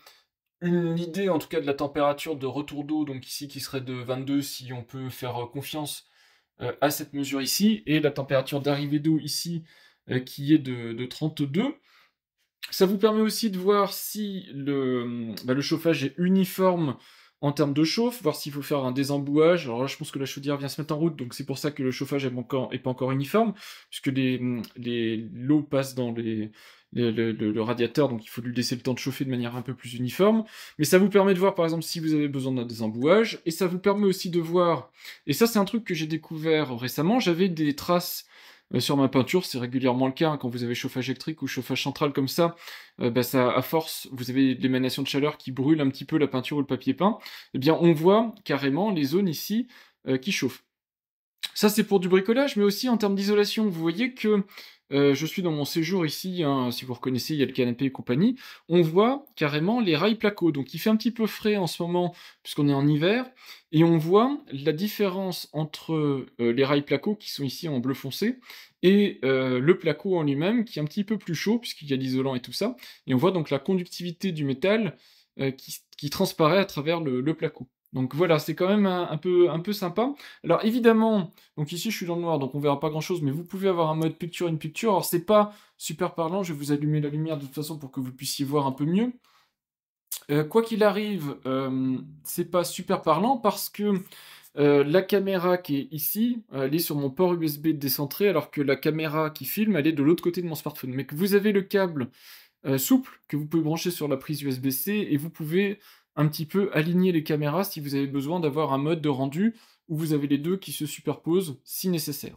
une idée en tout cas de la température de retour d'eau, donc ici qui serait de 22 si on peut faire confiance à cette mesure ici, et la température d'arrivée d'eau ici qui est de 32. Ça vous permet aussi de voir si le chauffage est uniforme en termes de chauffe, voir s'il faut faire un désembouage. Alors là, je pense que la chaudière vient se mettre en route, donc c'est pour ça que le chauffage est pas encore uniforme, puisque l'eau passe dans le radiateur, donc il faut lui laisser le temps de chauffer de manière un peu plus uniforme. Mais ça vous permet de voir, par exemple, si vous avez besoin d'un désembouage, et ça vous permet aussi de voir, et ça c'est un truc que j'ai découvert récemment, j'avais des traces sur ma peinture, c'est régulièrement le cas, hein, quand vous avez chauffage électrique ou chauffage central comme ça, à force, vous avez l'émanation de chaleur qui brûle un petit peu la peinture ou le papier peint, eh bien on voit carrément les zones ici qui chauffent. Ça c'est pour du bricolage, mais aussi en termes d'isolation. Vous voyez que je suis dans mon séjour ici, hein, si vous reconnaissez, il y a le canapé et compagnie. On voit carrément les rails placo. Donc il fait un petit peu frais en ce moment, puisqu'on est en hiver, et on voit la différence entre les rails placo, qui sont ici en bleu foncé, et le placo en lui-même, qui est un petit peu plus chaud, puisqu'il y a l'isolant et tout ça. Et on voit donc la conductivité du métal qui transparaît à travers le placo. Donc voilà, c'est quand même un peu sympa. Alors évidemment, donc ici je suis dans le noir, donc on verra pas grand chose, mais vous pouvez avoir un mode picture in picture. Alors c'est pas super parlant, je vais vous allumer la lumière de toute façon pour que vous puissiez voir un peu mieux. Quoi qu'il arrive, c'est pas super parlant parce que la caméra qui est ici, elle est sur mon port USB décentré, alors que la caméra qui filme, elle est de l'autre côté de mon smartphone. Mais que vous avez le câble souple que vous pouvez brancher sur la prise USB-C, et vous pouvez un petit peu aligner les caméras si vous avez besoin d'avoir un mode de rendu où vous avez les deux qui se superposent si nécessaire.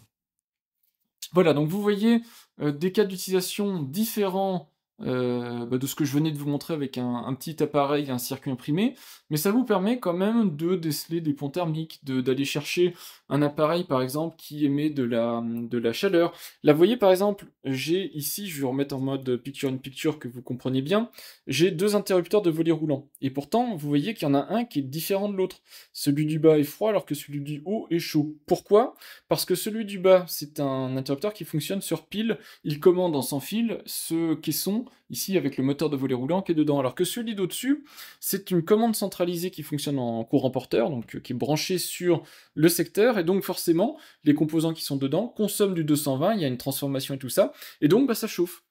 Voilà, donc vous voyez des cas d'utilisation différents de ce que je venais de vous montrer avec un petit appareil, un circuit imprimé, mais ça vous permet quand même de déceler des ponts thermiques, d'aller chercher un appareil par exemple qui émet de la chaleur. Là vous voyez par exemple, j'ai ici, je vais remettre en mode picture in picture que vous compreniez bien, j'ai deux interrupteurs de volet roulant, et pourtant vous voyez qu'il y en a un qui est différent de l'autre. Celui du bas est froid alors que celui du haut est chaud. Pourquoi? Parce que celui du bas, c'est un interrupteur qui fonctionne sur pile, il commande en sans fil ce caisson, ici avec le moteur de volet roulant qui est dedans, alors que celui d'au-dessus, c'est une commande centralisée qui fonctionne en courant porteur, donc qui est branchée sur le secteur, et donc forcément, les composants qui sont dedans consomment du 220, il y a une transformation et tout ça, et donc ça chauffe.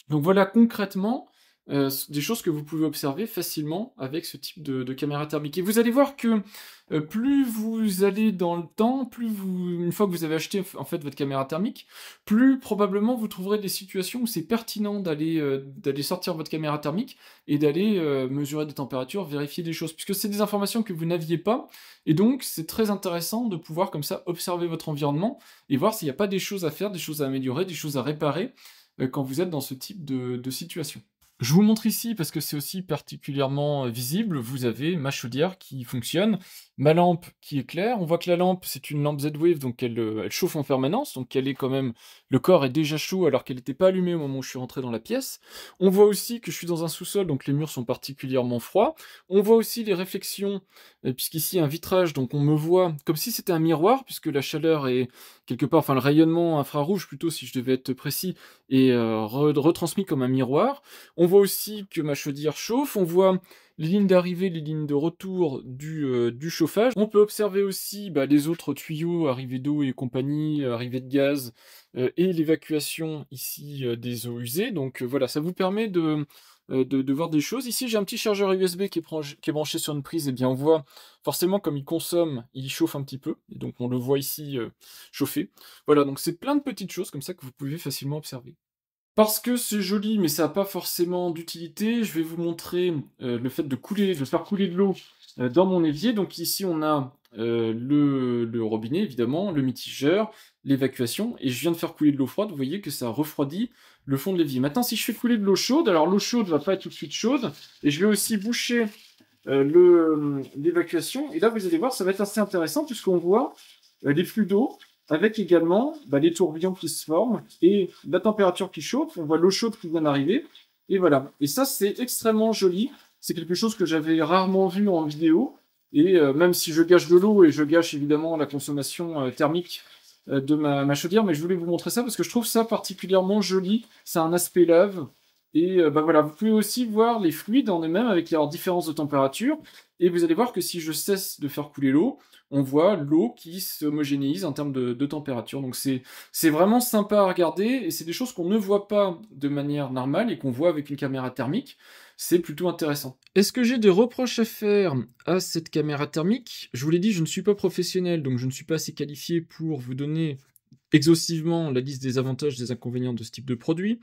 Donc voilà concrètement des choses que vous pouvez observer facilement avec ce type de caméra thermique. Et vous allez voir que plus vous allez dans le temps, une fois que vous avez acheté en fait votre caméra thermique, plus probablement vous trouverez des situations où c'est pertinent d'aller sortir votre caméra thermique et d'aller mesurer des températures, vérifier des choses, puisque c'est des informations que vous n'aviez pas, et donc c'est très intéressant de pouvoir comme ça observer votre environnement et voir s'il n'y a pas des choses à faire, des choses à améliorer, des choses à réparer quand vous êtes dans ce type de situation. Je vous montre ici, parce que c'est aussi particulièrement visible, vous avez ma chaudière qui fonctionne, ma lampe qui est claire. On voit que la lampe, c'est une lampe Z-Wave, donc elle chauffe en permanence, donc elle est quand même, le corps est déjà chaud alors qu'elle n'était pas allumée au moment où je suis rentré dans la pièce. On voit aussi que je suis dans un sous-sol, donc les murs sont particulièrement froids. On voit aussi les réflexions, puisqu'ici il y a un vitrage, donc on me voit comme si c'était un miroir, puisque la chaleur est quelque part, enfin le rayonnement infrarouge plutôt, si je devais être précis, est retransmis comme un miroir. On voit aussi que ma chaudière chauffe, on voit les lignes d'arrivée, les lignes de retour du chauffage. On peut observer aussi les autres tuyaux, arrivée d'eau et compagnie, arrivée de gaz, et l'évacuation ici des eaux usées. Donc voilà, ça vous permet de voir des choses. Ici, j'ai un petit chargeur USB qui est branché sur une prise, et bien on voit forcément comme il consomme, il chauffe un petit peu, et donc on le voit ici chauffer. Voilà, donc c'est plein de petites choses comme ça que vous pouvez facilement observer. Parce que c'est joli, mais ça n'a pas forcément d'utilité, je vais vous montrer le fait de faire couler de l'eau dans mon évier. Donc ici, on a le robinet, évidemment, le mitigeur, l'évacuation, et je viens de faire couler de l'eau froide, vous voyez que ça refroidit le fond de l'évier. Maintenant, si je fais couler de l'eau chaude, alors l'eau chaude va pas être tout de suite chaude, et je vais aussi boucher l'évacuation, et là vous allez voir, ça va être assez intéressant, puisqu'on voit les flux d'eau, avec également les tourbillons qui se forment, et la température qui chauffe, on voit l'eau chaude qui vient d'arriver, et voilà. Et ça, c'est extrêmement joli, c'est quelque chose que j'avais rarement vu en vidéo, et même si je gâche de l'eau, et je gâche évidemment la consommation thermique de ma chaudière, mais je voulais vous montrer ça parce que je trouve ça particulièrement joli. Ça a un aspect lave. Et voilà, vous pouvez aussi voir les fluides en eux-mêmes avec leurs différences de température. Et vous allez voir que si je cesse de faire couler l'eau, on voit l'eau qui s'homogénéise en termes de température. Donc c'est vraiment sympa à regarder et c'est des choses qu'on ne voit pas de manière normale et qu'on voit avec une caméra thermique. C'est plutôt intéressant. Est-ce que j'ai des reproches à faire à cette caméra thermique? Je vous l'ai dit, je ne suis pas professionnel, donc je ne suis pas assez qualifié pour vous donner exhaustivement la liste des avantages et des inconvénients de ce type de produit.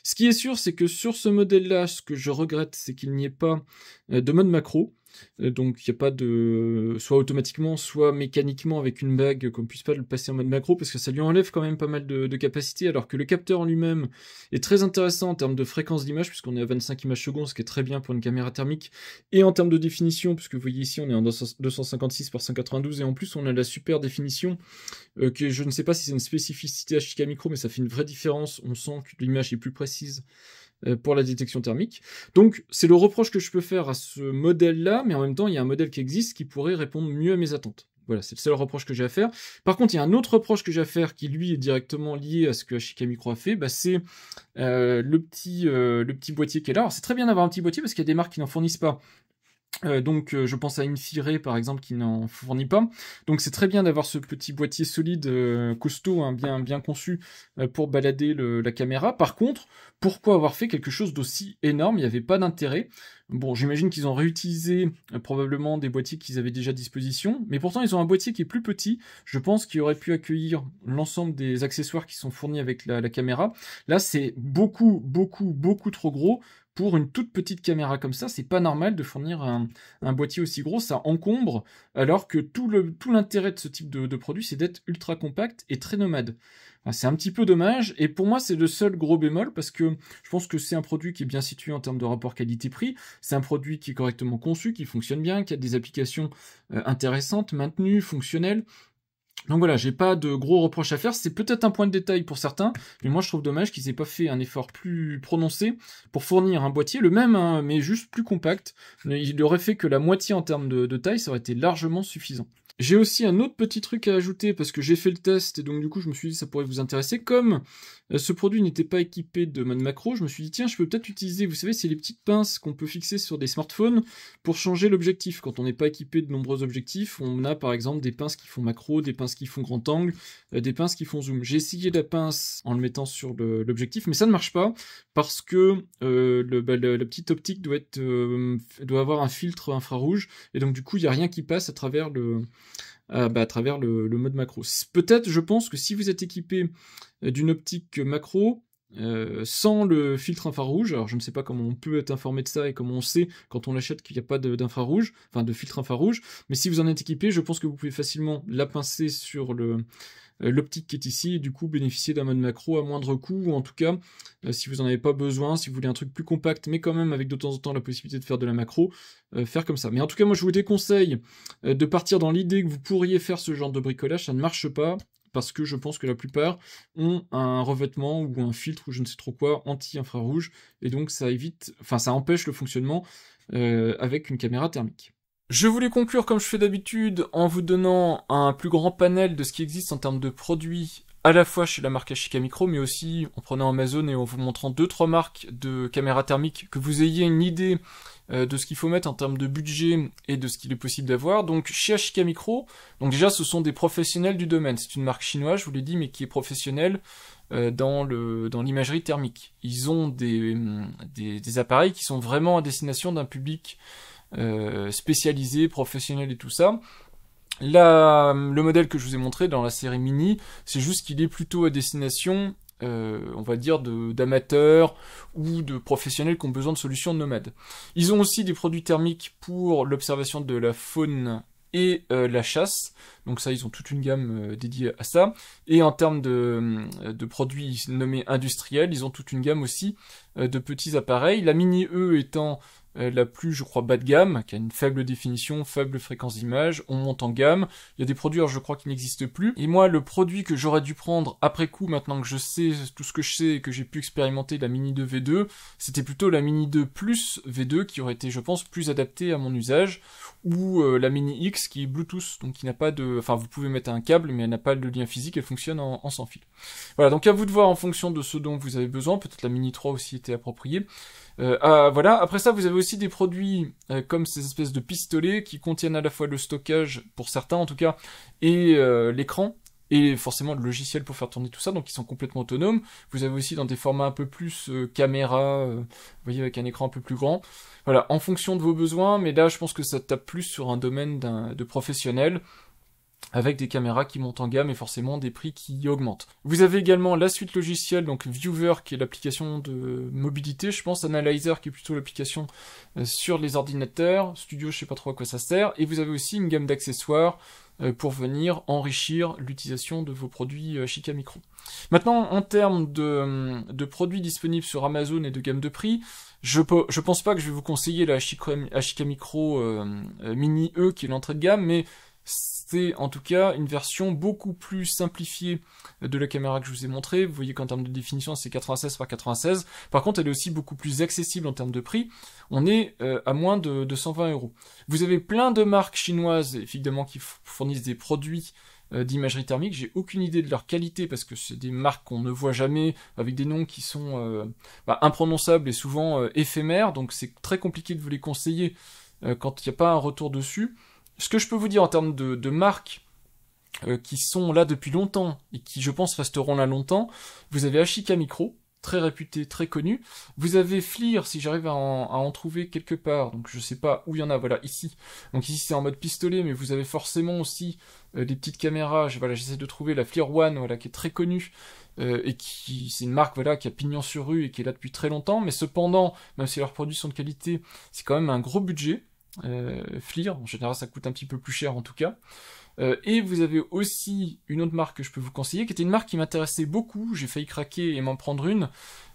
Ce qui est sûr, c'est que sur ce modèle-là, ce que je regrette, c'est qu'il n'y ait pas de mode macro. Donc il n'y a pas de soit automatiquement, soit mécaniquement avec une bague qu'on ne puisse pas le passer en mode macro parce que ça lui enlève quand même pas mal de capacité alors que le capteur en lui-même est très intéressant en termes de fréquence d'image puisqu'on est à 25 images secondes, ce qui est très bien pour une caméra thermique, et en termes de définition puisque vous voyez ici on est en 256 par 192 et en plus on a la super définition que je ne sais pas si c'est une spécificité HK Micro mais ça fait une vraie différence, on sent que l'image est plus précise pour la détection thermique. Donc c'est le reproche que je peux faire à ce modèle-là, mais en même temps il y a un modèle qui existe qui pourrait répondre mieux à mes attentes. Voilà, c'est le seul reproche que j'ai à faire. Par contre, il y a un autre reproche que j'ai à faire qui lui est directement lié à ce que HK Micro a fait, c'est le petit boîtier qui est là. Alors c'est très bien d'avoir un petit boîtier parce qu'il y a des marques qui n'en fournissent pas. Donc je pense à Infirae par exemple qui n'en fournit pas. Donc c'est très bien d'avoir ce petit boîtier solide, costaud, hein, bien conçu pour balader la caméra. Par contre, pourquoi avoir fait quelque chose d'aussi énorme? Il n'y avait pas d'intérêt. Bon, j'imagine qu'ils ont réutilisé probablement des boîtiers qu'ils avaient déjà à disposition, mais pourtant ils ont un boîtier qui est plus petit. Je pense qu'il aurait pu accueillir l'ensemble des accessoires qui sont fournis avec la caméra. Là, c'est beaucoup trop gros. Pour une toute petite caméra comme ça, c'est pas normal de fournir un boîtier aussi gros, ça encombre, alors que tout l'intérêt de ce type de produit, c'est d'être ultra compact et très nomade. Enfin, c'est un petit peu dommage, et pour moi, c'est le seul gros bémol, parce que je pense que c'est un produit qui est bien situé en termes de rapport qualité-prix, c'est un produit qui est correctement conçu, qui fonctionne bien, qui a des applications intéressantes, maintenues, fonctionnelles. Donc voilà, j'ai pas de gros reproches à faire, c'est peut-être un point de détail pour certains, mais moi je trouve dommage qu'ils aient pas fait un effort plus prononcé pour fournir un boîtier, le même, hein, mais juste plus compact. Il aurait fait que la moitié en termes de taille, ça aurait été largement suffisant. J'ai aussi un autre petit truc à ajouter parce que j'ai fait le test et donc du coup je me suis dit ça pourrait vous intéresser. Comme ce produit n'était pas équipé de mode macro, je me suis dit tiens je peux peut-être utiliser, vous savez c'est les petites pinces qu'on peut fixer sur des smartphones pour changer l'objectif. Quand on n'est pas équipé de nombreux objectifs, on a par exemple des pinces qui font macro, des pinces qui font grand angle, des pinces qui font zoom. J'ai essayé la pince en le mettant sur l'objectif mais ça ne marche pas parce que la petite optique doit avoir un filtre infrarouge et donc du coup il n'y a rien qui passe à travers le mode macro. Peut-être, je pense que si vous êtes équipé d'une optique macro, sans le filtre infrarouge, alors je ne sais pas comment on peut être informé de ça et comment on sait quand on l'achète qu'il n'y a pas d'infrarouge, enfin de filtre infrarouge, mais si vous en êtes équipé, je pense que vous pouvez facilement la pincer sur l'optique qui est ici, et du coup bénéficier d'un mode macro à moindre coût, ou en tout cas, si vous n'en avez pas besoin, si vous voulez un truc plus compact, mais quand même avec de temps en temps la possibilité de faire de la macro, faire comme ça. Mais en tout cas, moi je vous déconseille de partir dans l'idée que vous pourriez faire ce genre de bricolage, ça ne marche pas, parce que je pense que la plupart ont un revêtement ou un filtre ou je ne sais trop quoi anti-infrarouge, et donc ça empêche le fonctionnement avec une caméra thermique. Je voulais conclure comme je fais d'habitude en vous donnant un plus grand panel de ce qui existe en termes de produits à la fois chez la marque HK Micro mais aussi en prenant Amazon et en vous montrant 2-3 marques de caméras thermiques, que vous ayez une idée de ce qu'il faut mettre en termes de budget et de ce qu'il est possible d'avoir. Donc chez HK Micro, donc déjà ce sont des professionnels du domaine, c'est une marque chinoise, je vous l'ai dit, mais qui est professionnelle dans l'imagerie thermique. Ils ont des appareils qui sont vraiment à destination d'un public spécialisé, professionnel et tout ça. Le modèle que je vous ai montré dans la série Mini, c'est juste qu'il est plutôt à destination, on va dire, d'amateurs ou de professionnels qui ont besoin de solutions nomades. Ils ont aussi des produits thermiques pour l'observation de la faune et la chasse. Donc ça, ils ont toute une gamme dédiée à ça. Et en termes de produits nommés industriels, ils ont toute une gamme aussi de petits appareils. La Mini E étant la plus, je crois, bas de gamme, qui a une faible définition, faible fréquence d'image. On monte en gamme. Il y a des produits, alors je crois, qui n'existent plus. Et moi, le produit que j'aurais dû prendre après coup, maintenant que je sais tout ce que je sais et que j'ai pu expérimenter la Mini 2 V2, c'était plutôt la Mini 2 Plus V2 qui aurait été, je pense, plus adaptée à mon usage, ou la Mini X qui est Bluetooth, donc qui n'a pas de... Enfin, vous pouvez mettre un câble, mais elle n'a pas de lien physique, elle fonctionne en sans fil. Voilà, donc à vous de voir en fonction de ce dont vous avez besoin. Peut-être la Mini 3 aussi était appropriée. Voilà, après ça, vous avez aussi des produits comme ces espèces de pistolets qui contiennent à la fois le stockage, pour certains en tout cas, et l'écran, et forcément le logiciel pour faire tourner tout ça, donc ils sont complètement autonomes. Vous avez aussi dans des formats un peu plus caméra, vous voyez, avec un écran un peu plus grand. Voilà, en fonction de vos besoins, mais là je pense que ça tape plus sur un domaine de professionnel, avec des caméras qui montent en gamme et forcément des prix qui augmentent. Vous avez également la suite logicielle, donc Viewer qui est l'application de mobilité, je pense, Analyzer qui est plutôt l'application sur les ordinateurs, Studio je sais pas trop à quoi ça sert, et vous avez aussi une gamme d'accessoires pour venir enrichir l'utilisation de vos produits Chica Micro. Maintenant, en termes de produits disponibles sur Amazon et de gamme de prix, je pense pas que je vais vous conseiller la Chica Micro Mini E qui est l'entrée de gamme, mais c'est en tout cas une version beaucoup plus simplifiée de la caméra que je vous ai montré. Vous voyez qu'en termes de définition, c'est 96 par 96. Par contre, elle est aussi beaucoup plus accessible en termes de prix. On est à moins de 120 €. Vous avez plein de marques chinoises, évidemment, qui fournissent des produits d'imagerie thermique. J'ai aucune idée de leur qualité parce que c'est des marques qu'on ne voit jamais, avec des noms qui sont imprononçables et souvent éphémères. Donc c'est très compliqué de vous les conseiller quand il n'y a pas un retour dessus. Ce que je peux vous dire en termes de marques qui sont là depuis longtemps et qui, je pense, resteront là longtemps, vous avez Ashica Micro, très réputé, très connu. Vous avez FLIR, si j'arrive à en trouver quelque part, donc je sais pas où il y en a, voilà, ici. Donc ici c'est en mode pistolet, mais vous avez forcément aussi des petites caméras. Voilà, j'essaie de trouver la FLIR One, voilà, qui est très connue. Et qui c'est une marque voilà qui a pignon sur rue et qui est là depuis très longtemps, mais cependant, même si leurs produits sont de qualité, c'est quand même un gros budget. FLIR, en général ça coûte un petit peu plus cher en tout cas. Et vous avez aussi une autre marque que je peux vous conseiller, qui était une marque qui m'intéressait beaucoup, j'ai failli craquer et m'en prendre une,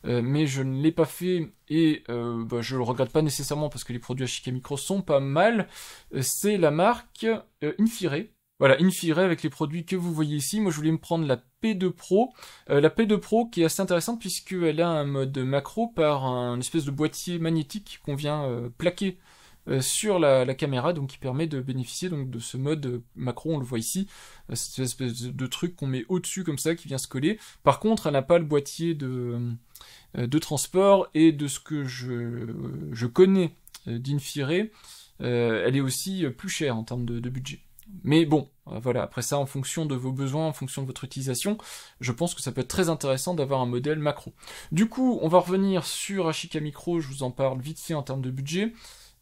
mais je ne l'ai pas fait, et je le regrette pas nécessairement parce que les produits Ashica Micro sont pas mal. C'est la marque Infire. Voilà, Infire avec les produits que vous voyez ici. Moi je voulais me prendre la P2 Pro, la P2 Pro qui est assez intéressante puisqu'elle a un mode macro par un espèce de boîtier magnétique qu'on vient plaquer sur la caméra, donc qui permet de bénéficier donc de ce mode macro, on le voit ici, cette espèce de truc qu'on met au-dessus comme ça, qui vient se coller. Par contre, elle n'a pas le boîtier de transport, et de ce que je connais d'Infire, elle est aussi plus chère en termes de budget. Mais bon, voilà, après ça, en fonction de vos besoins, en fonction de votre utilisation, je pense que ça peut être très intéressant d'avoir un modèle macro. Du coup, on va revenir sur Ashica Micro, je vous en parle vite fait en termes de budget.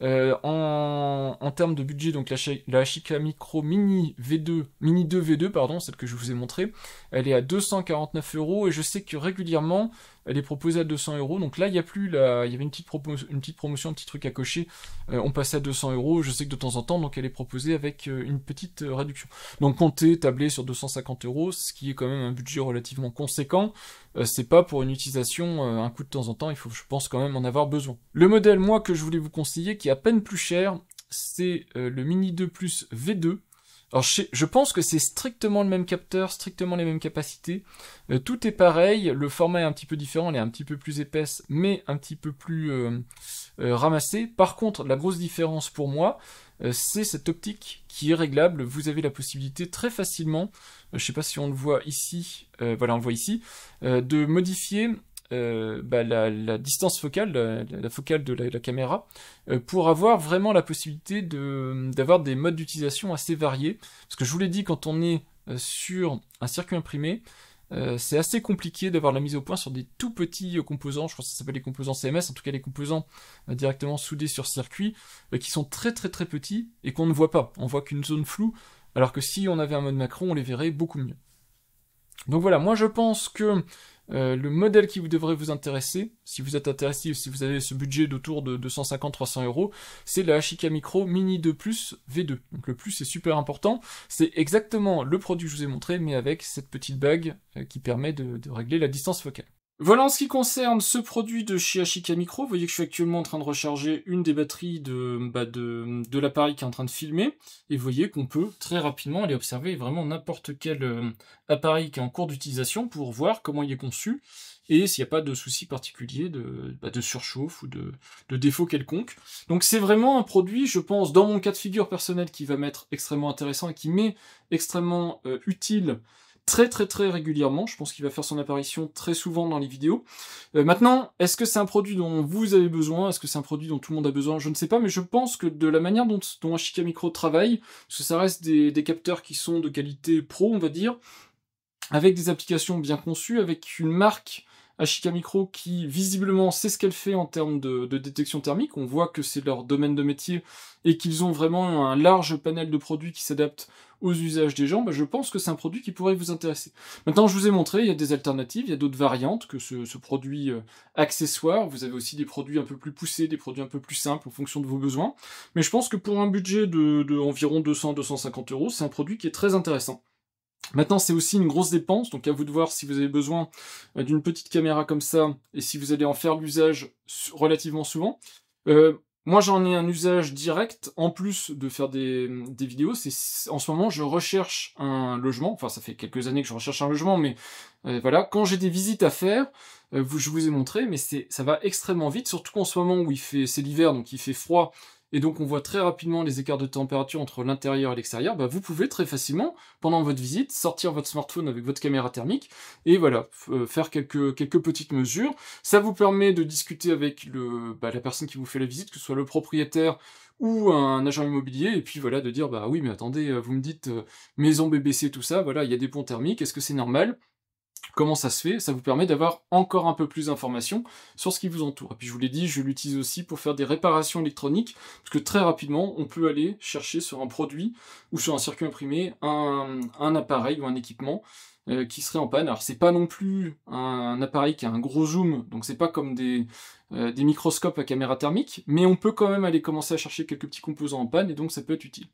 En termes de budget, donc la Ashica Micro Mini 2 V2, pardon, celle que je vous ai montrée, elle est à 249 €, et je sais que régulièrement elle est proposée à 200 €. Donc là il y a plus il y avait une petite promotion, un petit truc à cocher, on passait à 200 €. Je sais que de temps en temps donc elle est proposée avec une petite réduction. Donc comptez, tablez sur 250 €, ce qui est quand même un budget relativement conséquent. C'est pas pour une utilisation un coup de temps en temps, il faut, je pense, quand même en avoir besoin. Le modèle, moi, que je voulais vous conseiller, qui est à peine plus cher, c'est le Mini 2 Plus V2. Alors je pense que c'est strictement le même capteur, strictement les mêmes capacités. Tout est pareil, le format est un petit peu différent, elle est un petit peu plus épaisse, mais un petit peu plus ramassée. Par contre, la grosse différence pour moi, c'est cette optique qui est réglable. Vous avez la possibilité très facilement, je ne sais pas si on le voit ici, voilà on le voit ici, de modifier la distance focale, la focale de la caméra, pour avoir vraiment la possibilité d'avoir des modes d'utilisation assez variés. Parce que je vous l'ai dit, quand on est sur un circuit imprimé, c'est assez compliqué d'avoir la mise au point sur des tout petits composants. Je crois que ça s'appelle les composants CMS, en tout cas les composants directement soudés sur circuit, qui sont très très très petits et qu'on ne voit pas. On voit qu'une zone floue, alors que si on avait un mode macro, on les verrait beaucoup mieux. Donc voilà, moi je pense que Le modèle qui vous devrait vous intéresser, si vous êtes intéressé ou si vous avez ce budget d'autour de 250-300 €, c'est la Ashika Micro Mini 2 Plus V2. Donc le plus est super important, c'est exactement le produit que je vous ai montré, mais avec cette petite bague qui permet de régler la distance focale. Voilà en ce qui concerne ce produit de chez Ashika Micro. Vous voyez que je suis actuellement en train de recharger une des batteries de l'appareil qui est en train de filmer. Et vous voyez qu'on peut très rapidement aller observer vraiment n'importe quel appareil qui est en cours d'utilisation pour voir comment il est conçu et s'il n'y a pas de souci particulier de surchauffe ou de défaut quelconque. Donc c'est vraiment un produit, je pense, dans mon cas de figure personnel, qui va m'être extrêmement intéressant et qui m'est extrêmement utile très régulièrement. Je pense qu'il va faire son apparition très souvent dans les vidéos. Maintenant, est-ce que c'est un produit dont vous avez besoin? Est-ce que c'est un produit dont tout le monde a besoin? Je ne sais pas, mais je pense que de la manière dont Ashika Micro travaille, parce que ça reste des capteurs qui sont de qualité pro, on va dire, avec des applications bien conçues, avec une marque Ashika Micro qui visiblement sait ce qu'elle fait en termes de détection thermique. On voit que c'est leur domaine de métier et qu'ils ont vraiment un large panel de produits qui s'adaptent aux usages des gens. Je pense que c'est un produit qui pourrait vous intéresser. Maintenant, je vous ai montré, il y a des alternatives, il y a d'autres variantes que ce produit accessoire. Vous avez aussi des produits un peu plus poussés, des produits un peu plus simples en fonction de vos besoins. Mais je pense que pour un budget de environ 200-250 €, c'est un produit qui est très intéressant. Maintenant, c'est aussi une grosse dépense, donc à vous de voir si vous avez besoin d'une petite caméra comme ça, et si vous allez en faire l'usage relativement souvent. Moi, j'en ai un usage direct, en plus de faire des vidéos. En ce moment, je recherche un logement, enfin ça fait quelques années que je recherche un logement, mais voilà, quand j'ai des visites à faire, je vous ai montré, mais ça va extrêmement vite, surtout qu'en ce moment où c'est l'hiver, donc il fait froid, et donc on voit très rapidement les écarts de température entre l'intérieur et l'extérieur. Vous pouvez très facilement, pendant votre visite, sortir votre smartphone avec votre caméra thermique, et voilà, faire quelques petites mesures. Ça vous permet de discuter avec la personne qui vous fait la visite, que ce soit le propriétaire ou un agent immobilier, et puis voilà, de dire, oui, mais attendez, vous me dites maison BBC, tout ça, voilà, il y a des ponts thermiques, est-ce que c'est normal? Comment ça se fait? Ça vous permet d'avoir encore un peu plus d'informations sur ce qui vous entoure. Et puis je vous l'ai dit, je l'utilise aussi pour faire des réparations électroniques, parce que très rapidement, on peut aller chercher sur un produit ou sur un circuit imprimé un appareil ou un équipement qui serait en panne. Alors c'est pas non plus un appareil qui a un gros zoom, donc c'est pas comme des microscopes à caméra thermique, mais on peut quand même aller commencer à chercher quelques petits composants en panne, et donc ça peut être utile.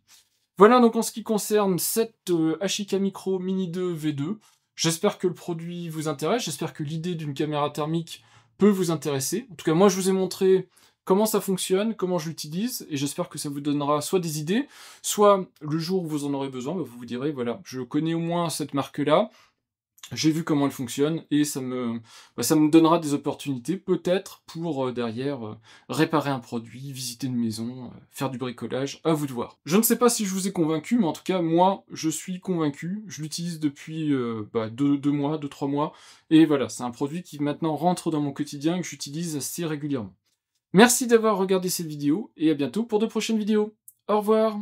Voilà donc en ce qui concerne cette Ashika Micro Mini 2 V2. J'espère que le produit vous intéresse, j'espère que l'idée d'une caméra thermique peut vous intéresser. En tout cas, moi je vous ai montré comment ça fonctionne, comment je l'utilise, et j'espère que ça vous donnera soit des idées, soit le jour où vous en aurez besoin, vous vous direz, voilà, je connais au moins cette marque-là, j'ai vu comment elle fonctionne, et ça me donnera des opportunités, peut-être, pour derrière réparer un produit, visiter une maison, faire du bricolage, à vous de voir. Je ne sais pas si je vous ai convaincu, mais en tout cas, moi, je suis convaincu. Je l'utilise depuis 2 mois, 2-3 mois, et voilà, c'est un produit qui maintenant rentre dans mon quotidien et que j'utilise assez régulièrement. Merci d'avoir regardé cette vidéo, et à bientôt pour de prochaines vidéos. Au revoir!